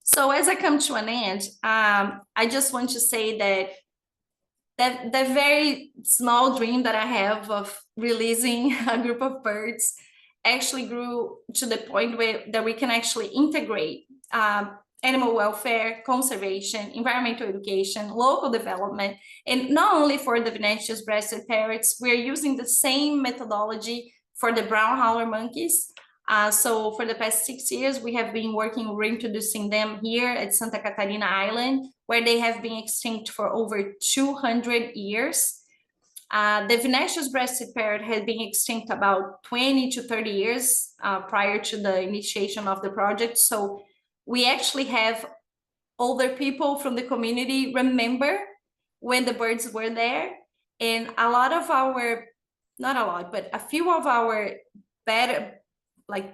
So as I come to an end, I just want to say that very small dream that I have of releasing a group of birds actually grew to the point that we can actually integrate animal welfare, conservation, environmental education, local development, and not only for the vinaceous-breasted parrots, we're using the same methodology for the brown howler monkeys. So for the past 6 years, we have been working reintroducing them here at Santa Catarina Island, where they have been extinct for over 200 years. The vinaceous-breasted parrot had been extinct about 20 to 30 years prior to the initiation of the project. So we actually have older people from the community remember when the birds were there. And a lot of our, not a lot, but a few of our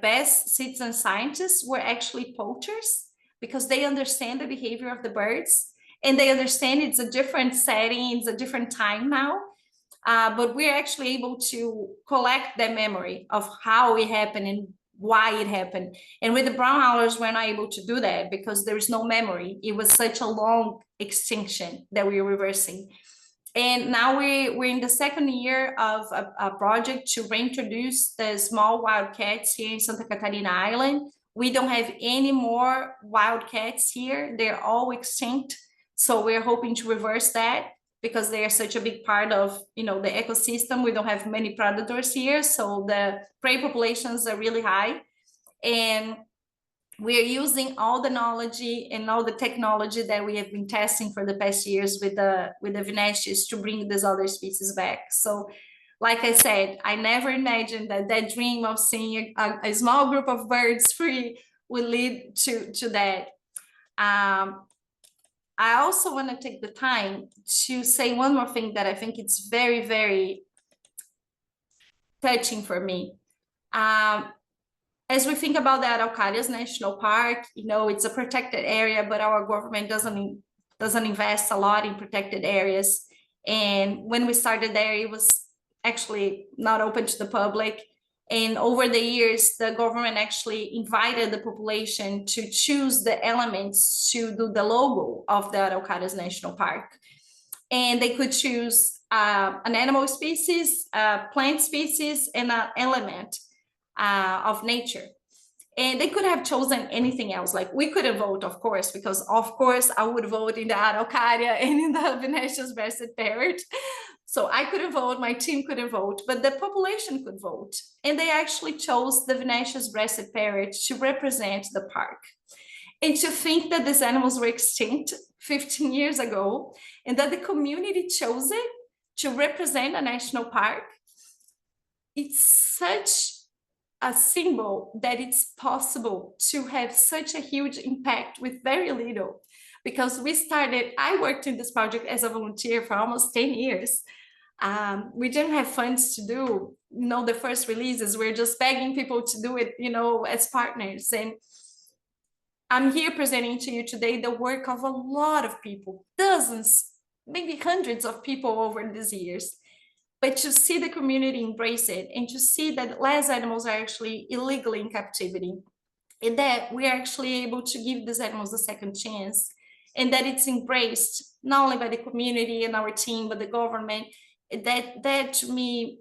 best citizen scientists were actually poachers, because they understand the behavior of the birds, and they understand it's a different setting, it's a different time now. But we're actually able to collect the memory of how it happened and why it happened. And with the brown howlers, we're not able to do that, because there's no memory. It was such a long extinction that we're reversing. And now we're in the second year of a project to reintroduce the small wildcats here in Santa Catarina Island. We don't have any more wildcats here. They're all extinct. So we're hoping to reverse that, because they are such a big part of the ecosystem. We don't have many predators here, so the prey populations are really high. And we're using all the knowledge and all the technology that we have been testing for the past years with the vinaceous to bring these other species back. So like I said, I never imagined that dream of seeing a small group of birds free would lead to that. I also want to take the time to say one more thing that I think it's very, very touching for me. As we think about the Araucarias National Park, it's a protected area, but our government doesn't invest a lot in protected areas. And when we started there, it was actually not open to the public. And over the years, the government actually invited the population to choose the elements to do the logo of the Araucarias National Park. And they could choose an animal species, a plant species, and an element of nature. And they could have chosen anything else. Like we couldn't vote, of course, because of course I would vote in the Araucaria and in the vinaceous-breasted parrot. So I couldn't vote, my team couldn't vote, but the population could vote. And they actually chose the vinaceous-breasted parrot to represent the park. And to think that these animals were extinct 15 years ago, and that the community chose it to represent a national park, it's such a symbol that it's possible to have such a huge impact with very little. Because I worked in this project as a volunteer for almost 10 years. We didn't have funds to do, the first releases. We're just begging people to do it, as partners. And I'm here presenting to you today the work of a lot of people, dozens, maybe hundreds of people over these years. But to see the community embrace it, and to see that less animals are actually illegally in captivity, and that we are actually able to give these animals a second chance, and that it's embraced not only by the community and our team, but the government, that to me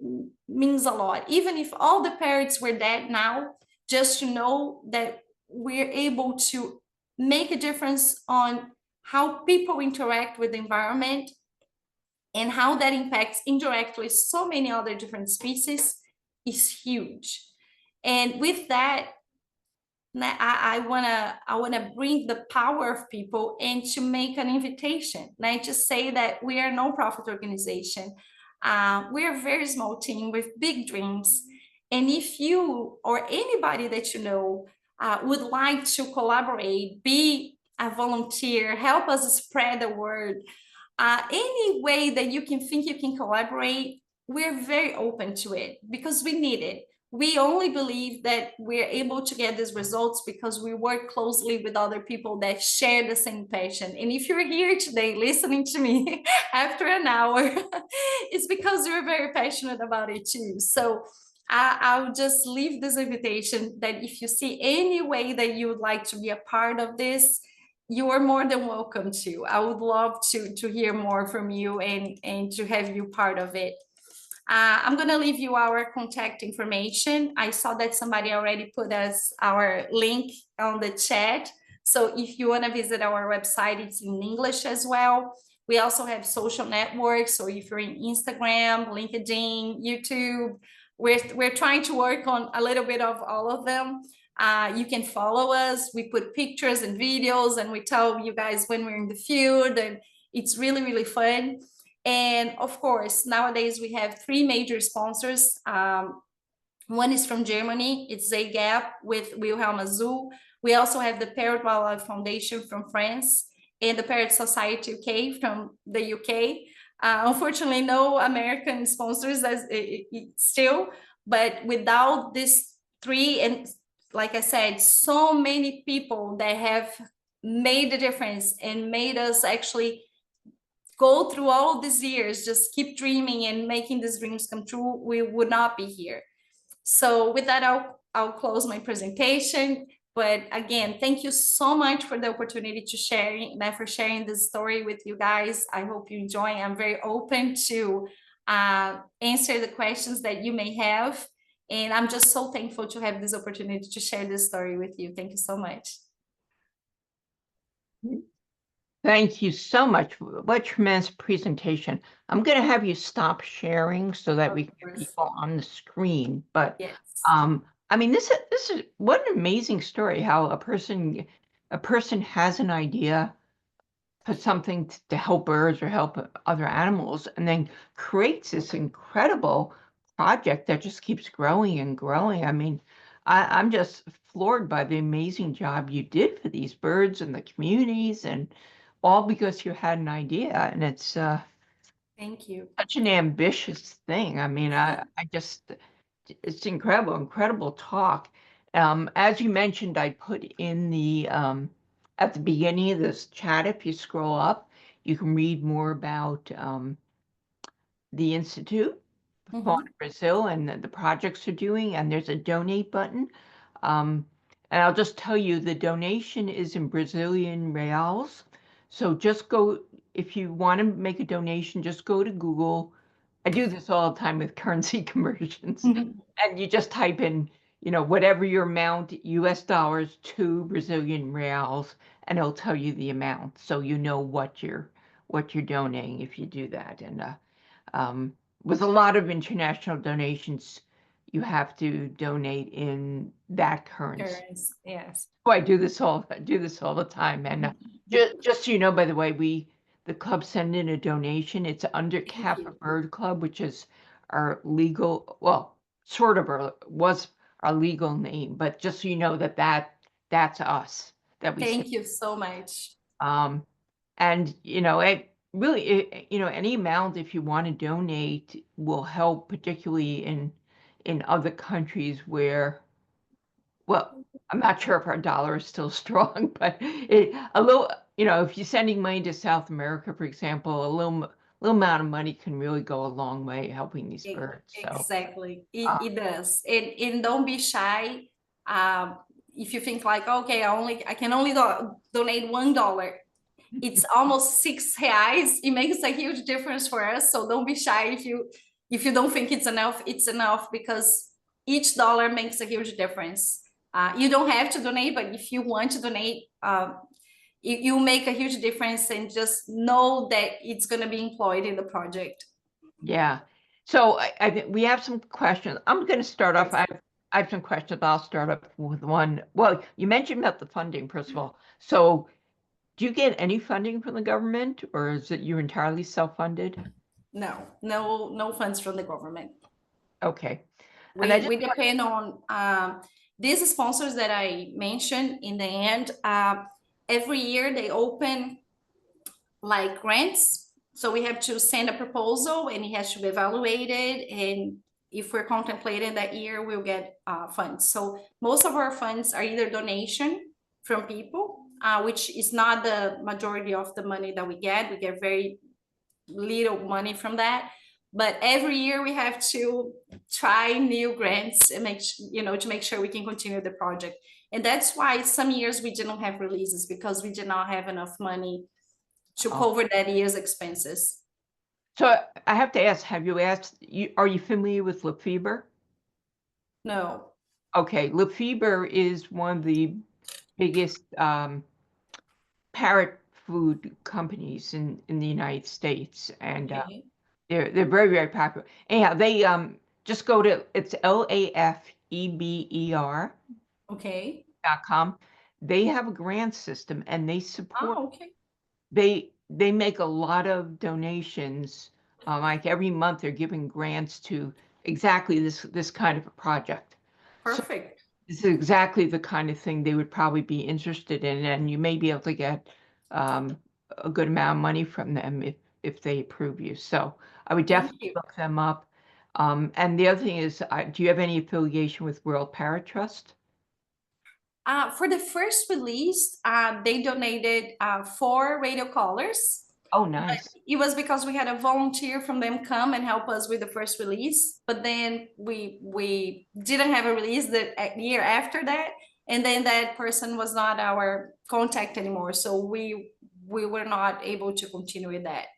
means a lot. Even if all the parrots were dead now, just to know that we're able to make a difference on how people interact with the environment, and how that impacts indirectly so many other different species is huge. And with that, I wanna bring the power of people and to make an invitation. And I just say that we are a non-profit organization. We're a very small team with big dreams. And if you or anybody that you know would like to collaborate, be a volunteer, help us spread the word, any way that you can think you can collaborate, we're very open to it because we need it. We only believe that we're able to get these results because we work closely with other people that share the same passion. And if you're here today listening to me after an hour, it's because you're very passionate about it too. So I'll just leave this invitation that if you see any way that you would like to be a part of this, you are more than welcome to. I would love to hear more from you and to have you part of it. I'm going to leave you our contact information. I saw that somebody already put us our link on the chat. So if you want to visit our website, it's in English as well. We also have social networks. So if you're in Instagram, LinkedIn, YouTube, we're trying to work on a little bit of all of them. You can follow us. We put pictures and videos and we tell you guys when we're in the field, and it's really, really fun. And of course, nowadays we have three major sponsors. One is from Germany, it's ZAGAP with Wilhelm Azul. We also have the Parrot Wildlife Foundation from France and the Parrot Society UK from the UK. Unfortunately, no American sponsors still, but without these three, and like I said, so many people that have made the difference and made us actually go through all these years, just keep dreaming and making these dreams come true, we would not be here. So with that, I'll close my presentation. But again, thank you so much for the opportunity to for sharing this story with you guys. I hope you enjoy. I'm very open to answer the questions that you may have. And I'm just so thankful to have this opportunity to share this story with you. Thank you so much. Thank you so much. What a tremendous presentation. I'm going to have you stop sharing so that we can get people on the screen. But yes. I mean, this is what an amazing story. How a person has an idea for something to help birds or help other animals, and then creates this incredible project that just keeps growing and growing. I mean, I'm just floored by the amazing job you did for these birds and the communities, and all because you had an idea. And it's thank you. Such an ambitious thing. I mean, I just, it's incredible talk. As you mentioned, I put in the at the beginning of this chat, if you scroll up, you can read more about the Institute Fauna Brasil and the projects they're doing, and there's a donate button. And I'll just tell you, the donation is in Brazilian reals. So just go, if you want to make a donation, just go to Google. I do this all the time with currency conversions. And you just type in, whatever your amount, US dollars to Brazilian reals, and it'll tell you the amount. So you know what you're donating if you do that. And with a lot of international donations, you have to donate in that currency. Yes. Oh, I do this all the time. And just so you know, by the way, the club send in a donation. It's under Kappa Bird Club, which is our legal, well, sort of was our legal name, but just so you know that's us that we. Thank you so much. And it really, any amount, if you want to donate, will help, particularly in other countries where, well, I'm not sure if our dollar is still strong, but a little, if you're sending money to South America, for example, a little amount of money can really go a long way helping these birds. So, exactly, it does. And don't be shy. If you think like, okay, I can only donate $1. It's almost R$ 6. It makes a huge difference for us. So don't be shy if you don't think it's enough. It's enough because each dollar makes a huge difference. You don't have to donate, but if you want to donate, you make a huge difference, and just know that it's going to be employed in the project. Yeah. So I think we have some questions. I'm going to start off. I have some questions. I'll start up with one. Well, you mentioned about the funding, first of all. So do you get any funding from the government, or is it you entirely self-funded? No funds from the government. Okay. And I just We depend on these sponsors that I mentioned in the end. Every year they open like grants. So we have to send a proposal and it has to be evaluated. And if we're contemplating that year, we'll get funds. So most of our funds are either donation from people, which is not the majority of the money that we get. We get very little money from that. But every year we have to try new grants and to make sure we can continue the project. And that's why some years we didn't have releases, because we did not have enough money to cover that year's expenses. So I have to ask, are you familiar with Lefebvre? No. Okay, Lefebvre is one of the biggest parrot food companies in the United States, and Okay. they're very, very popular. Anyhow, they just go to, it's LAFEBER.com. Okay. They have a grant system and they support. Okay. They make a lot of donations. Like every month, they're giving grants to exactly this kind of a project. Perfect. So this is exactly the kind of thing they would probably be interested in, and you may be able to get a good amount of money from them if they approve you. So I would definitely look them up. And the other thing is, do you have any affiliation with World Parrot Trust? For the first release, they donated 4 radio collars. Oh, nice. It was because we had a volunteer from them come and help us with the first release, but then we didn't have a release the year after that, and then that person was not our contact anymore, so we were not able to continue with that.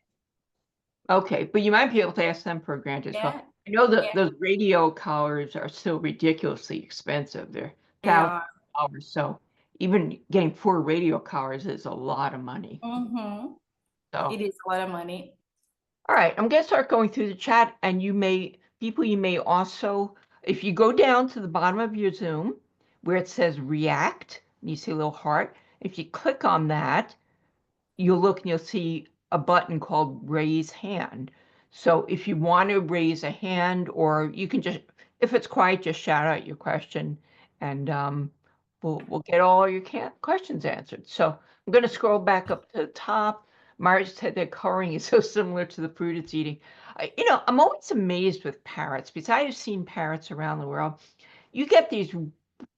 Okay, but you might be able to ask them for a grant as well. I know that those radio collars are still ridiculously expensive. They're $1,000, so even getting 4 radio collars is a lot of money. So it is a lot of money. all right, I'm going to start going through the chat, and you may also, if you go down to the bottom of your Zoom where it says react, you see a little heart. If you click on that, you'll look and you'll see a button called raise hand. So if you want to raise a hand, or you can just, if it's quiet, just shout out your question, and we'll get all your questions answered. So I'm going to scroll back up to the top. Mara said that coloring is so similar to the fruit it's eating. I'm always amazed with parrots, because I have seen parrots around the world. You get these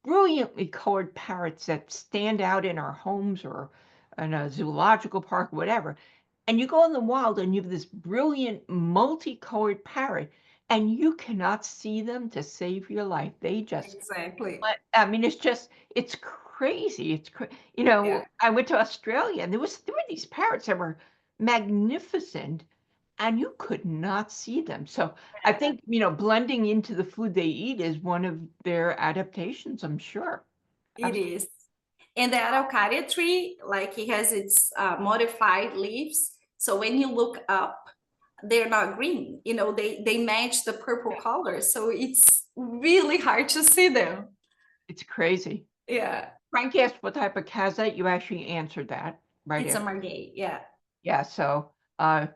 brilliantly colored parrots that stand out in our homes or in a zoological park, whatever. And you go in the wild and you have this brilliant multicolored parrot, and you cannot see them to save your life. They just, I mean, it's crazy. I went to Australia and there were these parrots that were magnificent, and you could not see them. So I think, blending into the food they eat is one of their adaptations, I'm sure. It is. And the araucaria tree, like it has its modified leaves. So when you look up, they're not green. They match the purple color. So it's really hard to see them. It's crazy. Yeah. Frank asked what type of cat is that. You actually answered that, right? It's a margay, yeah. Yeah, so, the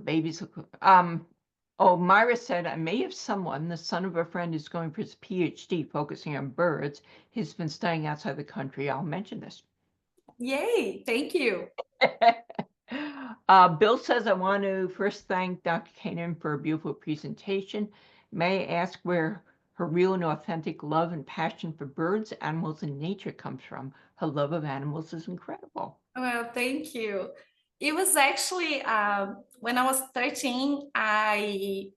babies. Myra said, I may have someone, the son of a friend who's going for his PhD focusing on birds. He's been studying outside the country. I'll mention this. Yay, thank you. Bill says, I want to first thank Dr. Kanaan for a beautiful presentation. May I ask where her real and authentic love and passion for birds, animals, and nature comes from? Her love of animals is incredible. Well, thank you. It was actually when I was 13, I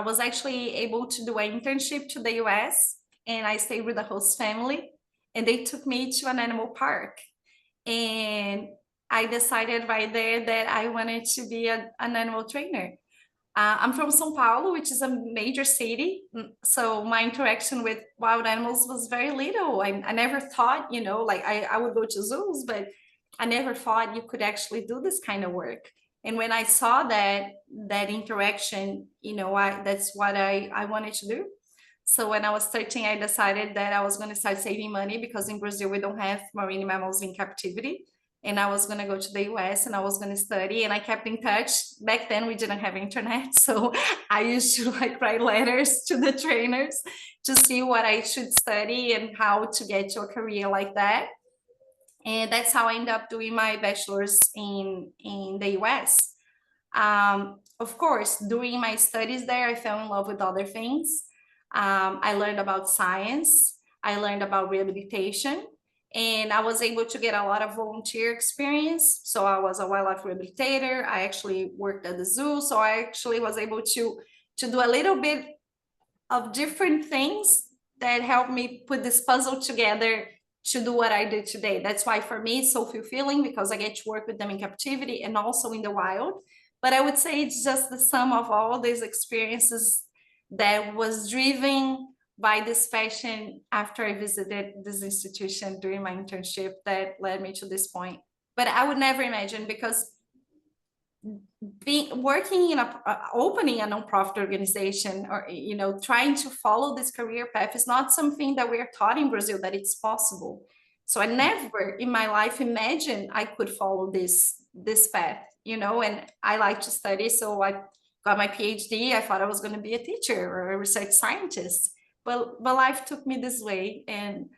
was actually able to do an internship to the US, and I stayed with a host family, and they took me to an animal park. And I decided right there that I wanted to be an animal trainer. I'm from São Paulo, which is a major city. So my interaction with wild animals was very little. I never thought, like I would go to zoos, but I never thought you could actually do this kind of work. And when I saw that interaction, that's what I wanted to do. So when I was 13, I decided that I was going to start saving money, because in Brazil, we don't have marine mammals in captivity. and I was going to go to the US and I was going to study, and I kept in touch. Back then we didn't have internet, so I used to like write letters to the trainers to see what I should study and how to get to a career like that. And that's how I ended up doing my bachelor's in the US. Of course, during my studies there, I fell in love with other things. I learned about science, I learned about rehabilitation, and I was able to get a lot of volunteer experience. So I was a wildlife rehabilitator. I actually worked at the zoo. So I actually was able to do a little bit of different things that helped me put this puzzle together to do what I do today. That's why for me it's so fulfilling, because I get to work with them in captivity and also in the wild. But I would say it's just the sum of all these experiences that was driven by this passion after I visited this institution during my internship that led me to this point. But I would never imagine, because being working in opening a nonprofit organization, or trying to follow this career path, is not something that we are taught in Brazil that it's possible. So I never in my life imagined I could follow this path, and I like to study, so I got my PhD. I thought I was going to be a teacher or a research scientist, but life took me this way, and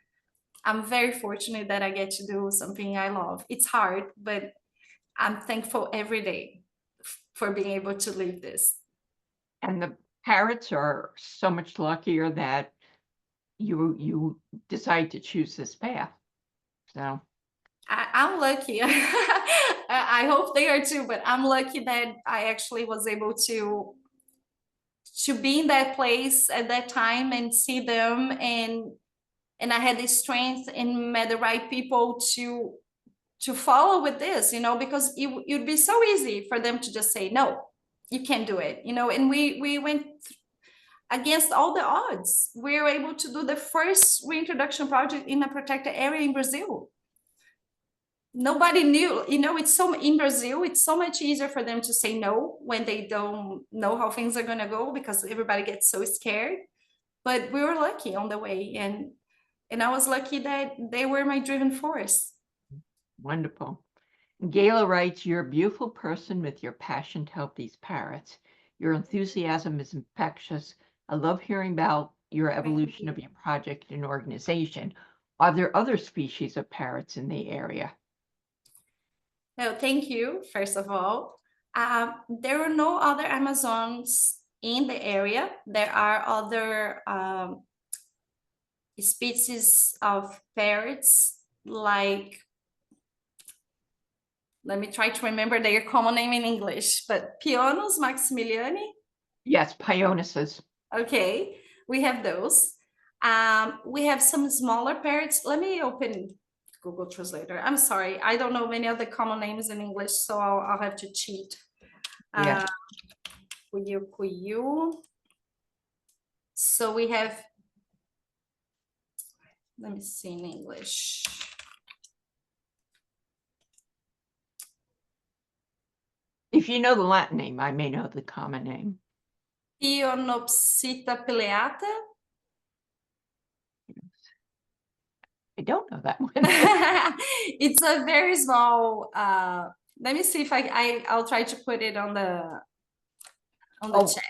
I'm very fortunate that I get to do something I love. It's hard, but I'm thankful every day for being able to live this. And the parrots are so much luckier that you decide to choose this path. So I'm lucky. I hope they are too, but I'm lucky that I actually was able to be in that place at that time and see them, and I had the strength and met the right people to follow with this, because it would be so easy for them to just say, no, you can't do it, and we went against all the odds. We were able to do the first reintroduction project in a protected area in Brazil. Nobody knew, it's so, in Brazil, it's so much easier for them to say no when they don't know how things are going to go, because everybody gets so scared. But we were lucky on the way, and I was lucky that they were my driving force. wonderful. Gayla writes, "You're a beautiful person with your passion to help these parrots. Your enthusiasm is infectious. I love hearing about your evolution of your project and organization. Are there other species of parrots in the area?" No, thank you, first of all. There are no other Amazons in the area. There are other species of parrots, like, let me try to remember their common name in English, but Pionus maximiliani. Yes, Pionuses. Okay, we have those. We have some smaller parrots. Let me open Google Translator. I'm sorry, I don't know many of the common names in English, so I'll have to cheat. Yeah. Cuyu. So we have, let me see in English. If you know the Latin name, I may know the common name. Pionopsita pileata. I don't know that one. It's a very small, let me see if I'll try to put it on the chat.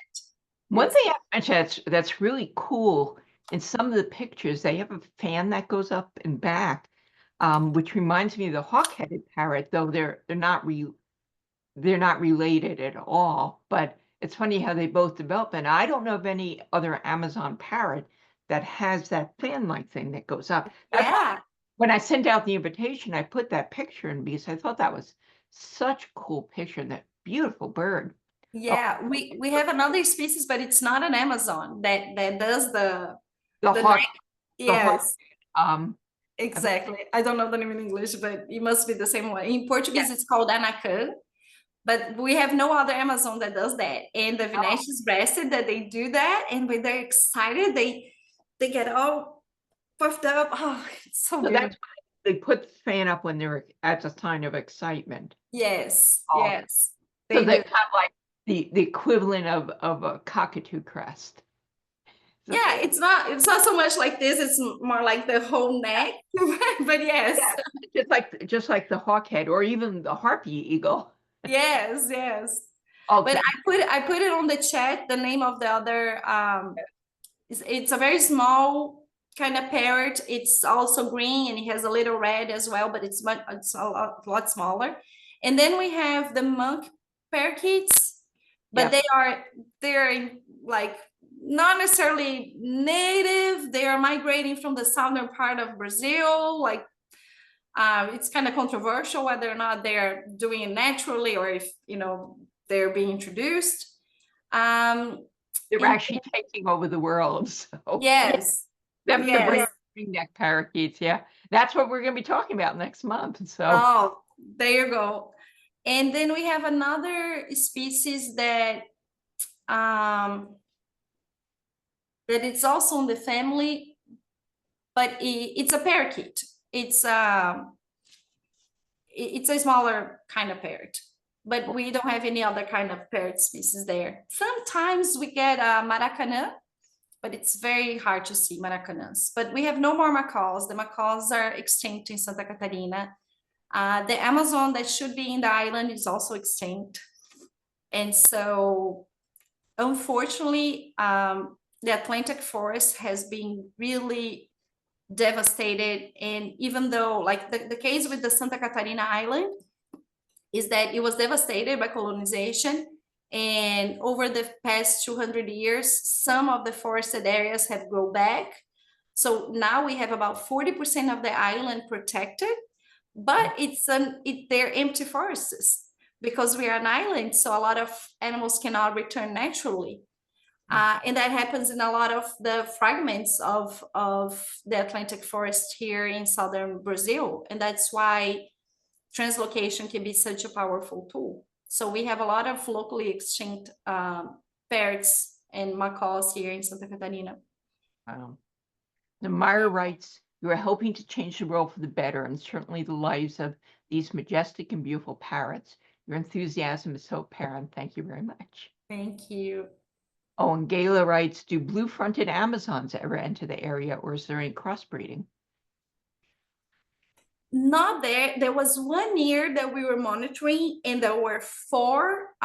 One thing I mentioned that's really cool, in some of the pictures, they have a fan that goes up and back, which reminds me of the hawk-headed parrot, though they're not related at all. But it's funny how they both develop. And I don't know of any other Amazon parrot that has that fan-like thing that goes up. Yeah. When I sent out the invitation, I put that picture in because I thought that was such a cool picture, that beautiful bird. Yeah, we have another species, but it's not an Amazon that does the hawk. Yes. The Exactly. I don't know the name in English, but it must be the same one. In Portuguese, It's called anacan, but we have no other Amazon that does that. And the vinaceous-breasted, that they do that, and when they're excited, they get all puffed up. Oh, it's so beautiful. That's why they put the fan up when they're at a sign of excitement. Yes, yes. So they're kind of like the equivalent of a cockatoo crest. Yeah, it's not so much like this, it's more like the whole neck. But yes. Yeah, just like the hawkhead or even the harpy eagle. Yes. Okay. But I put it on the chat, the name of the other it's a very small kind of parrot. It's also green and it has a little red as well, but it's a lot smaller. And then we have the monk parakeets, but they're like not necessarily native. They are migrating from the southern part of Brazil. Like it's kind of controversial whether or not they're doing it naturally or if they're being introduced. They're actually taking over the world. So Yes. them the ringneck parakeets. Yeah, that's what we're going to be talking about next month. So oh, there you go. And then we have another species that it's also in the family, but it's a parakeet. It's a smaller kind of parrot, but we don't have any other kind of parrot species there. Sometimes we get a maracanã, but it's very hard to see maracanãs. But we have no more macaws. The macaws are extinct in Santa Catarina. The Amazon that should be in the island is also extinct. And so, unfortunately, the Atlantic forest has been really devastated. And even though, like the case with the Santa Catarina Island is that it was devastated by colonization. And over the past 200 years, some of the forested areas have grown back. So now we have about 40% of the island protected, but they're empty forests because we are an island. So a lot of animals cannot return naturally. And that happens in a lot of the fragments of the Atlantic forest here in southern Brazil. And that's why translocation can be such a powerful tool. So we have a lot of locally extinct parrots and macaws here in Santa Catarina. The Meyer writes, "You are helping to change the world for the better and certainly the lives of these majestic and beautiful parrots. Your enthusiasm is so apparent. Thank you very much." Thank you. Oh, and Gayla writes, "Do blue-fronted Amazons ever enter the area or is there any crossbreeding?" Not there. There was 1 year that we were monitoring and there were 4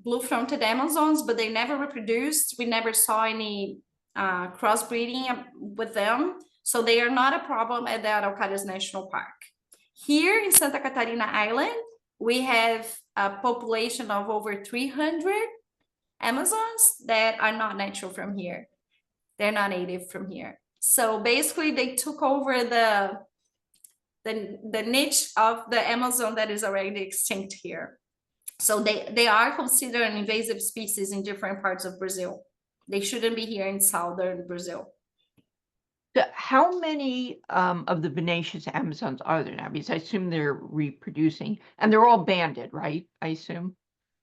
blue-fronted Amazons, but they never reproduced. We never saw any crossbreeding with them. So they are not a problem at the Araucarias National Park. Here in Santa Catarina Island, we have a population of over 300 Amazons that are not natural from here. They're not native from here. So basically they took over the niche of the Amazon that is already extinct here. So they are considered an invasive species in different parts of Brazil. They shouldn't be here in southern Brazil. How many of the vinaceous Amazons are there now? Because I assume they're reproducing and they're all banded, right? I assume.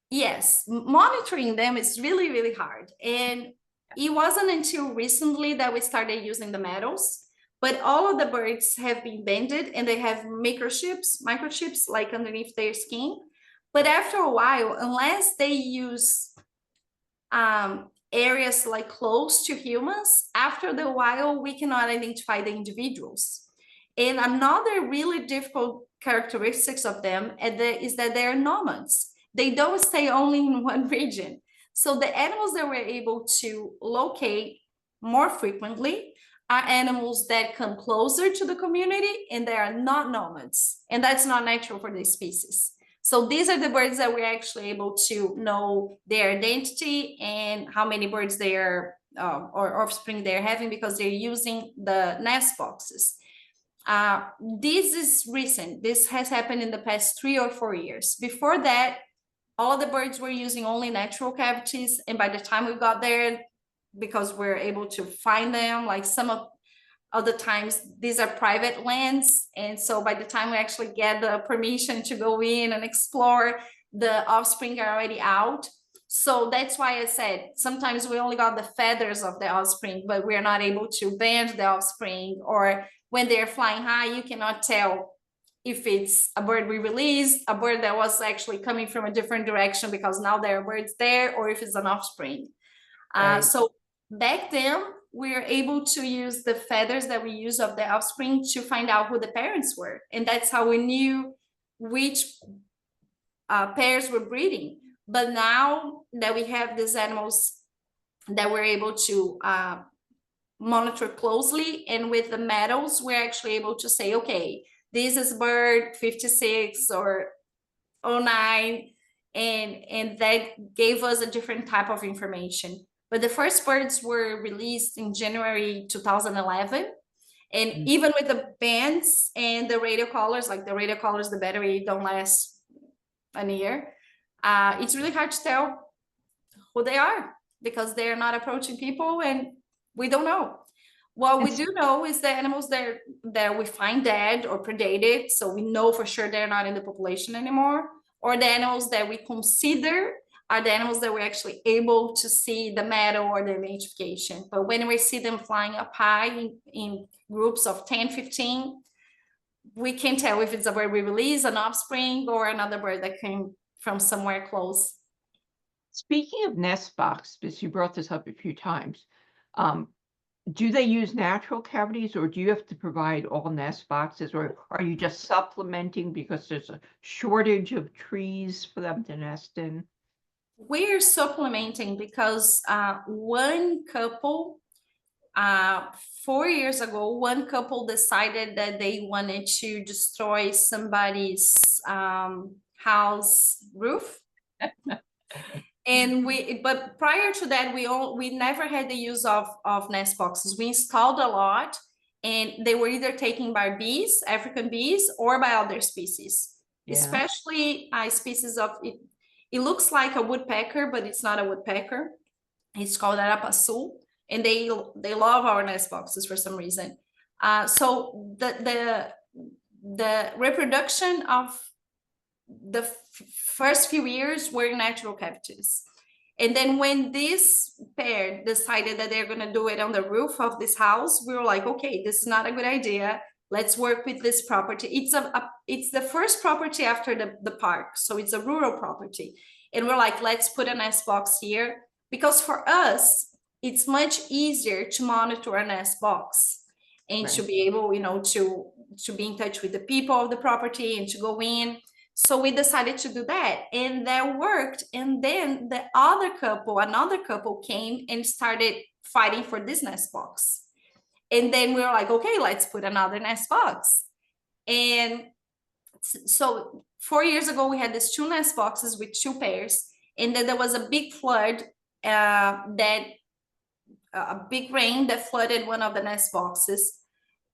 Yes, monitoring them is really, really hard. And it wasn't until recently that we started using the metals. But all of the birds have been banded and they have microchips like underneath their skin. But after a while, unless they use areas like close to humans, after the while, we cannot identify the individuals. And another really difficult characteristics of them is that they're nomads. They don't stay only in one region. So the animals that we're able to locate more frequently are animals that come closer to the community and they are not nomads. And that's not natural for this species. So these are the birds that we're actually able to know their identity and how many birds they are or offspring they're having because they're using the nest boxes. This is recent. This has happened in the past 3 or 4 years. Before that, all of the birds were using only natural cavities. And by the time we got there, because we're able to find them, like some of the times these are private lands. And so by the time we actually get the permission to go in and explore, the offspring are already out. So that's why I said, sometimes we only got the feathers of the offspring, but we're not able to band the offspring, or when they're flying high, you cannot tell if it's a bird we released, a bird that was actually coming from a different direction because now there are birds there, or if it's an offspring. Right. So back then, we're able to use the feathers that we use of the offspring to find out who the parents were. And that's how we knew which pairs were breeding. But now that we have these animals that we're able to monitor closely, and with the medals, we're actually able to say, okay, this is bird 56 or 09, and that gave us a different type of information. But the first birds were released in January 2011. And even with the bands and the radio collars, like the radio collars, the battery don't last a year. It's really hard to tell who they are because they're not approaching people and we don't know. What we do know is the animals that we find dead or predated, so we know for sure they're not in the population anymore, or the animals that we consider are the animals that we're actually able to see the metal or the identification. But when we see them flying up high in groups of 10, 15, we can tell if it's a bird we release, an offspring, or another bird that came from somewhere close. Speaking of nest box, because you brought this up a few times, do they use natural cavities, or do you have to provide all nest boxes, or are you just supplementing because there's a shortage of trees for them to nest in? We're supplementing because one couple, 4 years ago, one couple decided that they wanted to destroy somebody's house roof. But prior to that, we never had the use of nest boxes. We installed a lot, and they were either taken by bees, African bees, or by other species. Yeah. Especially species of it. It looks like a woodpecker, but it's not a woodpecker. It's called arapaçu, and they love our nest boxes for some reason. So the reproduction of the first few years were natural cavities. And then when this pair decided that they're going to do it on the roof of this house, we were like, okay, this is not a good idea. Let's work with this property. It's the first property after the park. So it's a rural property. And we're like, let's put a nest box here, because for us, it's much easier to monitor a nest box and to be able, to be in touch with the people of the property and to go in. So we decided to do that, and that worked. And then another couple came and started fighting for this nest box. And then we were like, okay, let's put another nest box. And so 4 years ago, we had these 2 nest boxes with 2 pairs. And then there was a big flood, a big rain that flooded one of the nest boxes.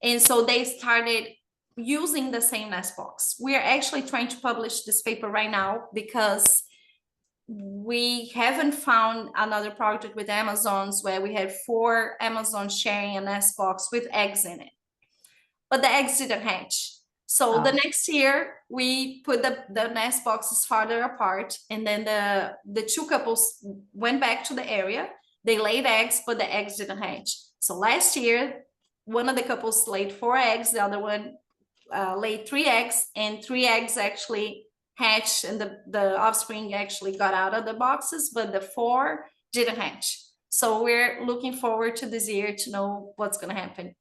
And so they started using the same nest box. We are actually trying to publish this paper right now because we haven't found another project with Amazons where we had 4 Amazons sharing a nest box with eggs in it. But the eggs didn't hatch. So the next year we put the nest boxes farther apart, and then the 2 couples went back to the area. They laid eggs, but the eggs didn't hatch. So last year, one of the couples laid 4 eggs, the other one laid 3 eggs, and 3 eggs actually hatched, and the offspring actually got out of the boxes, but the 4 didn't hatch. So we're looking forward to this year to know what's going to happen.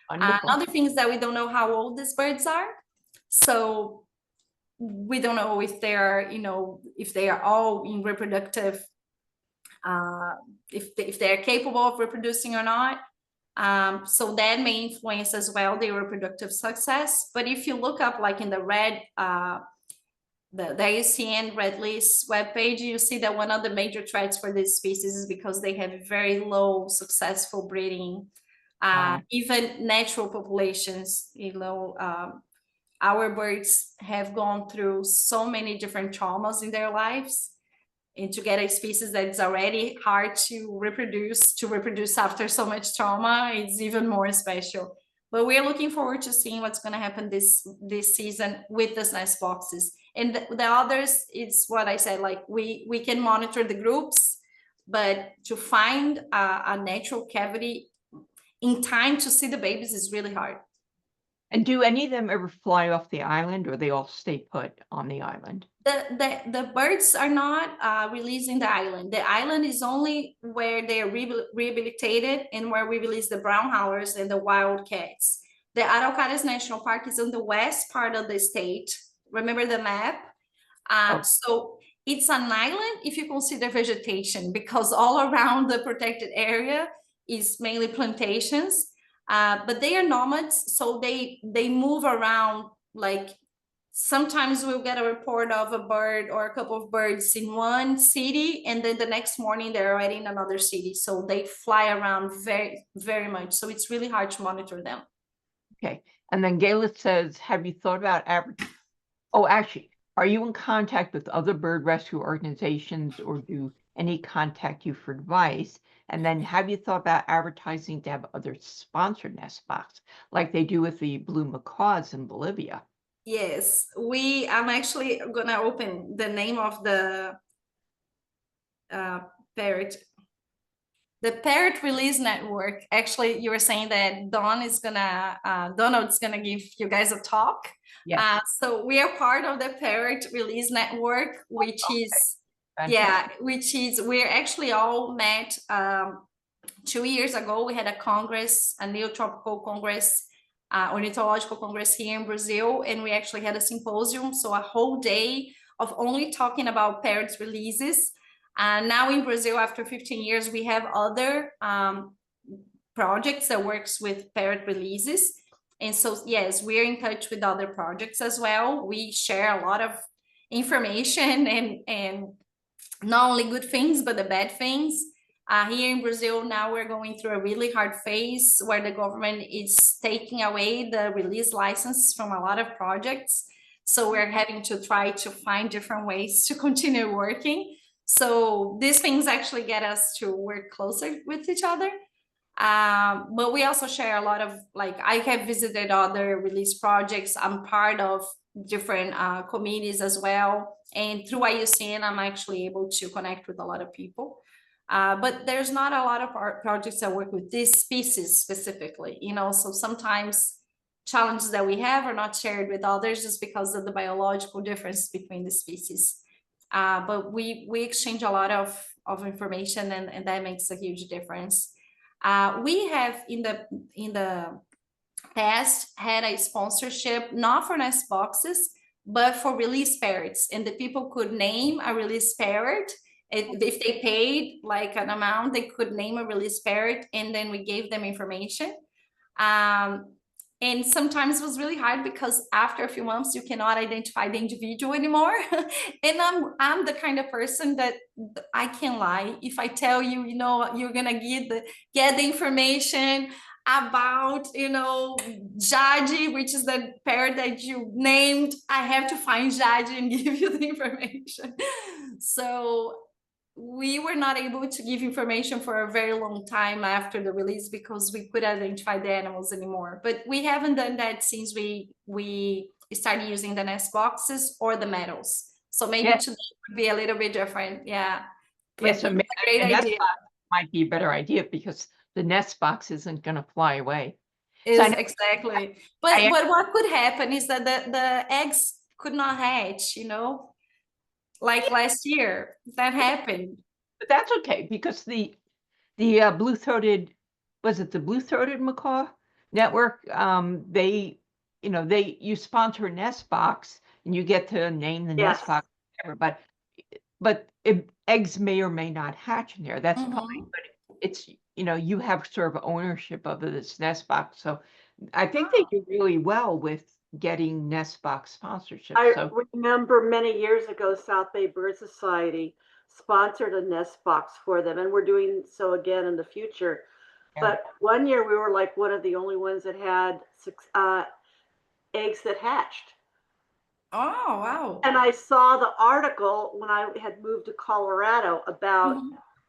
Another thing is that we don't know how old these birds are. So we don't know if they are, if they are all in reproductive, if they're capable of reproducing or not. So that may influence as well their reproductive success. But if you look up, like in the red, the IUCN Red List webpage, you see that one of the major threats for this species is because they have very low successful breeding. Even natural populations, our birds have gone through so many different traumas in their lives, and to get a species that's already hard to reproduce after so much trauma, it's even more special. But we're looking forward to seeing what's going to happen this season with these nest boxes. And the others, it's what I said, like we can monitor the groups, but to find a natural cavity in time to see the babies is really hard. And do any of them ever fly off the island, or they all stay put on the island? The birds are not released in the island. The island is only where they are rehabilitated and where we release the brown howlers and the wild cats. The Araucarias National Park is on the west part of the state. Remember the map? Oh. So it's an island if you consider vegetation, because all around the protected area is mainly plantations. But they are nomads, so they move around. Like sometimes we'll get a report of a bird or a couple of birds in one city, and then the next morning they're already in another city. So they fly around very, very much. So it's really hard to monitor them. Okay. And then Gayla says, have you thought about Oh, actually, are you in contact with other bird rescue organizations, or do any contact you for advice? And then have you thought about advertising to have other sponsored nest box like they do with the blue macaws in Bolivia? Yes, I'm actually gonna open the name of the parrot. The Parrot Release Network. Actually, you were saying that Donald's gonna give you guys a talk. Yes. So we are part of the Parrot Release Network, which is we're actually all met 2 years ago. We had a congress, a neotropical congress, ornithological congress here in Brazil, and we actually had a symposium, so a whole day of only talking about parrots releases. Now in Brazil, after 15 years, we have other projects that works with parrot releases. And so, yes, we're in touch with other projects as well. We share a lot of information and not only good things, but the bad things. Here in Brazil, now we're going through a really hard phase where the government is taking away the release license from a lot of projects. So we're having to try to find different ways to continue working. So these things actually get us to work closer with each other. But we also share a lot of, like, I have visited other release projects. I'm part of different committees as well. And through IUCN, I'm actually able to connect with a lot of people. But there's not a lot of projects that work with this species specifically, so sometimes challenges that we have are not shared with others just because of the biological difference between the species. But we exchange a lot of information, and that makes a huge difference. We have in the past had a sponsorship, not for nest boxes, but for release parrots, and the people could name a release parrot. If they paid like an amount, they could name a release parrot, and then we gave them information. And sometimes it was really hard because after a few months you cannot identify the individual anymore. And I'm the kind of person that I can't lie. If I tell you, you're gonna get the information about Jade, which is the parrot that you named, I have to find Jade and give you the information. So we were not able to give information for a very long time after the release because we couldn't identify the animals anymore. But we haven't done that since we started using the nest boxes or the metals. So maybe today would be a little bit different. Yeah. Yes, a great idea. Might be a better idea because the nest box isn't going to fly away. Exactly. But what could happen is that the eggs could not hatch, like last year. That happened. But that's okay because the blue-throated, was it the blue-throated macaw network? You sponsor a nest box and you get to name the nest box, whatever, but eggs may or may not hatch in there. That's fine, but it's, you have sort of ownership of this nest box. So I think they do really well with getting nest box sponsorship. I remember many years ago, South Bay Bird Society sponsored a nest box for them, and we're doing so again in the future. Yeah. But one year we were like one of the only ones that had eggs that hatched. Oh, wow. And I saw the article when I had moved to Colorado about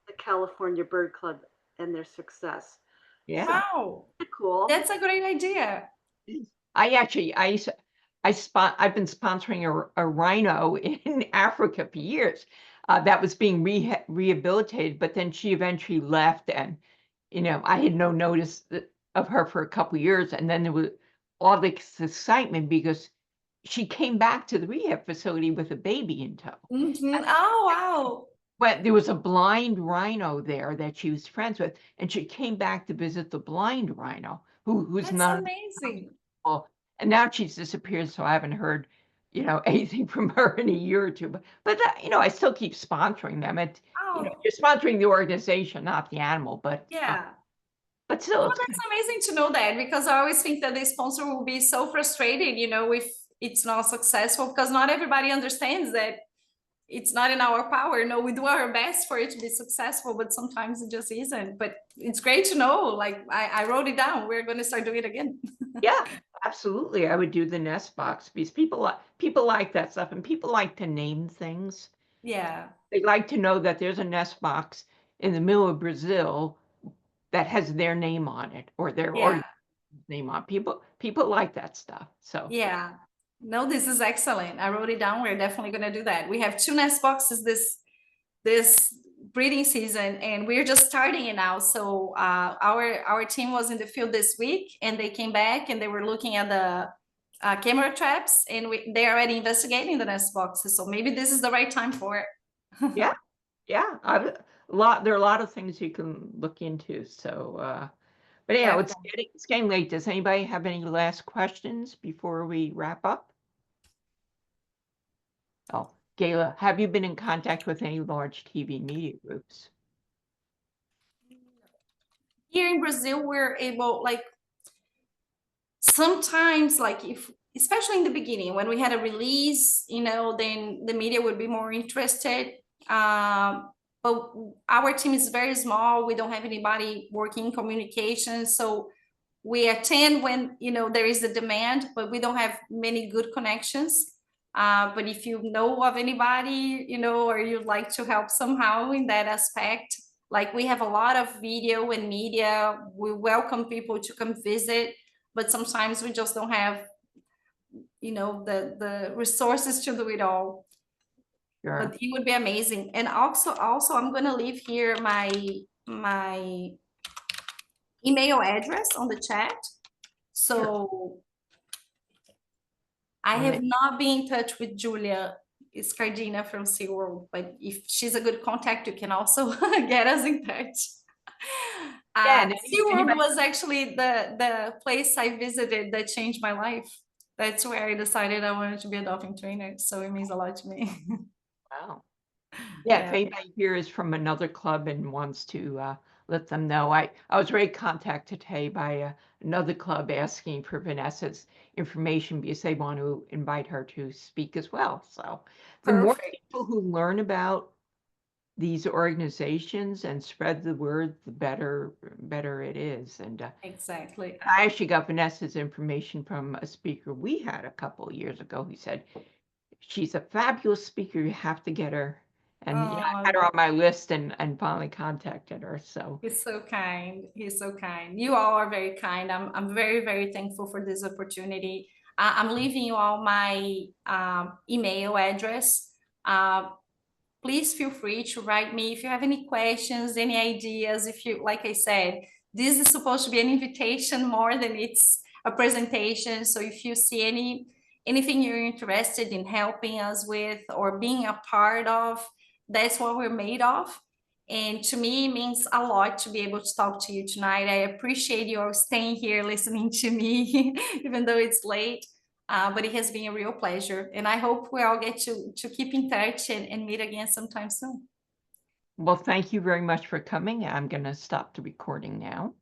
the California Bird Club and their success. Yeah. Wow. Cool. That's a great idea. I've been sponsoring a rhino in Africa for years that was being rehabilitated, but then she eventually left, and I had no notice of her for a couple of years, and then all this excitement because she came back to the rehab facility with a baby in tow. Mhm. Oh, wow. But there was a blind rhino there that she was friends with, and she came back to visit the blind rhino, who's That's not amazing. well, and now she's disappeared, so I haven't heard, anything from her in a year or two. But I still keep sponsoring them. Oh, You're sponsoring the organization, not the animal, but yeah. still, Oh, it's that's amazing to know that, because I always think that the sponsor will be so frustrated, if it's not successful, because not everybody understands that it's not in our power. No, we do our best for it to be successful, but sometimes it just isn't. But it's great to know. Like I wrote it down. We're going to start doing it again. yeah, absolutely. I would do the nest box because people like that stuff, and people like to name things. Yeah. They like to know that there's a nest box in the middle of Brazil that has their name on it or their Yeah. name on. People like that stuff. So Yeah. No, this is excellent. I wrote it down. We're definitely going to do that. We have 2 nest boxes this breeding season, and we're just starting it now. So our team was in the field this week, and they came back and they were looking at the camera traps, and they're already investigating the nest boxes. So maybe this is the right time for it. yeah, there are a lot of things you can look into. So but yeah, it's getting late. Does anybody have any last questions before we wrap up? Oh, Gayla, have you been in contact with any large TV media groups? Here in Brazil, we're able, like, sometimes, like, if especially in the beginning when we had a release, then the media would be more interested. But our team is very small. We don't have anybody working in communication, so we attend when there is a demand, but we don't have many good connections. But if you know of anybody, or you'd like to help somehow in that aspect, like, we have a lot of video and media. We welcome people to come visit, but sometimes we just don't have the resources to do it all. Sure. But it would be amazing. And also I'm going to leave here my email address on the chat. So I have not been in touch with Julia Scardina from SeaWorld, but if she's a good contact, you can also get us in touch. SeaWorld was actually the place I visited that changed my life. That's where I decided I wanted to be a dolphin trainer. So it means a lot to me. Wow. Yeah, if anybody here is from another club and wants to let them know. I was very contacted today by another club asking for Vanessa's information because they want to invite her to speak as well. So the more people who learn about these organizations and spread the word, the better it is. And exactly. I actually got Vanessa's information from a speaker we had a couple of years ago who said, she's a fabulous speaker. You have to get her. And I had her on my list and finally contacted her. So he's so kind. He's so kind. You all are very kind. I'm very, very thankful for this opportunity. I'm leaving you all my email address. Please feel free to write me if you have any questions, any ideas. If you, like I said, this is supposed to be an invitation more than it's a presentation. So if you see anything you're interested in helping us with or being a part of, that's what we're made of. And to me, it means a lot to be able to talk to you tonight. I appreciate you all staying here listening to me, even though it's late. But it has been a real pleasure. And I hope we all get to keep in touch and meet again sometime soon. Well, thank you very much for coming. I'm going to stop the recording now.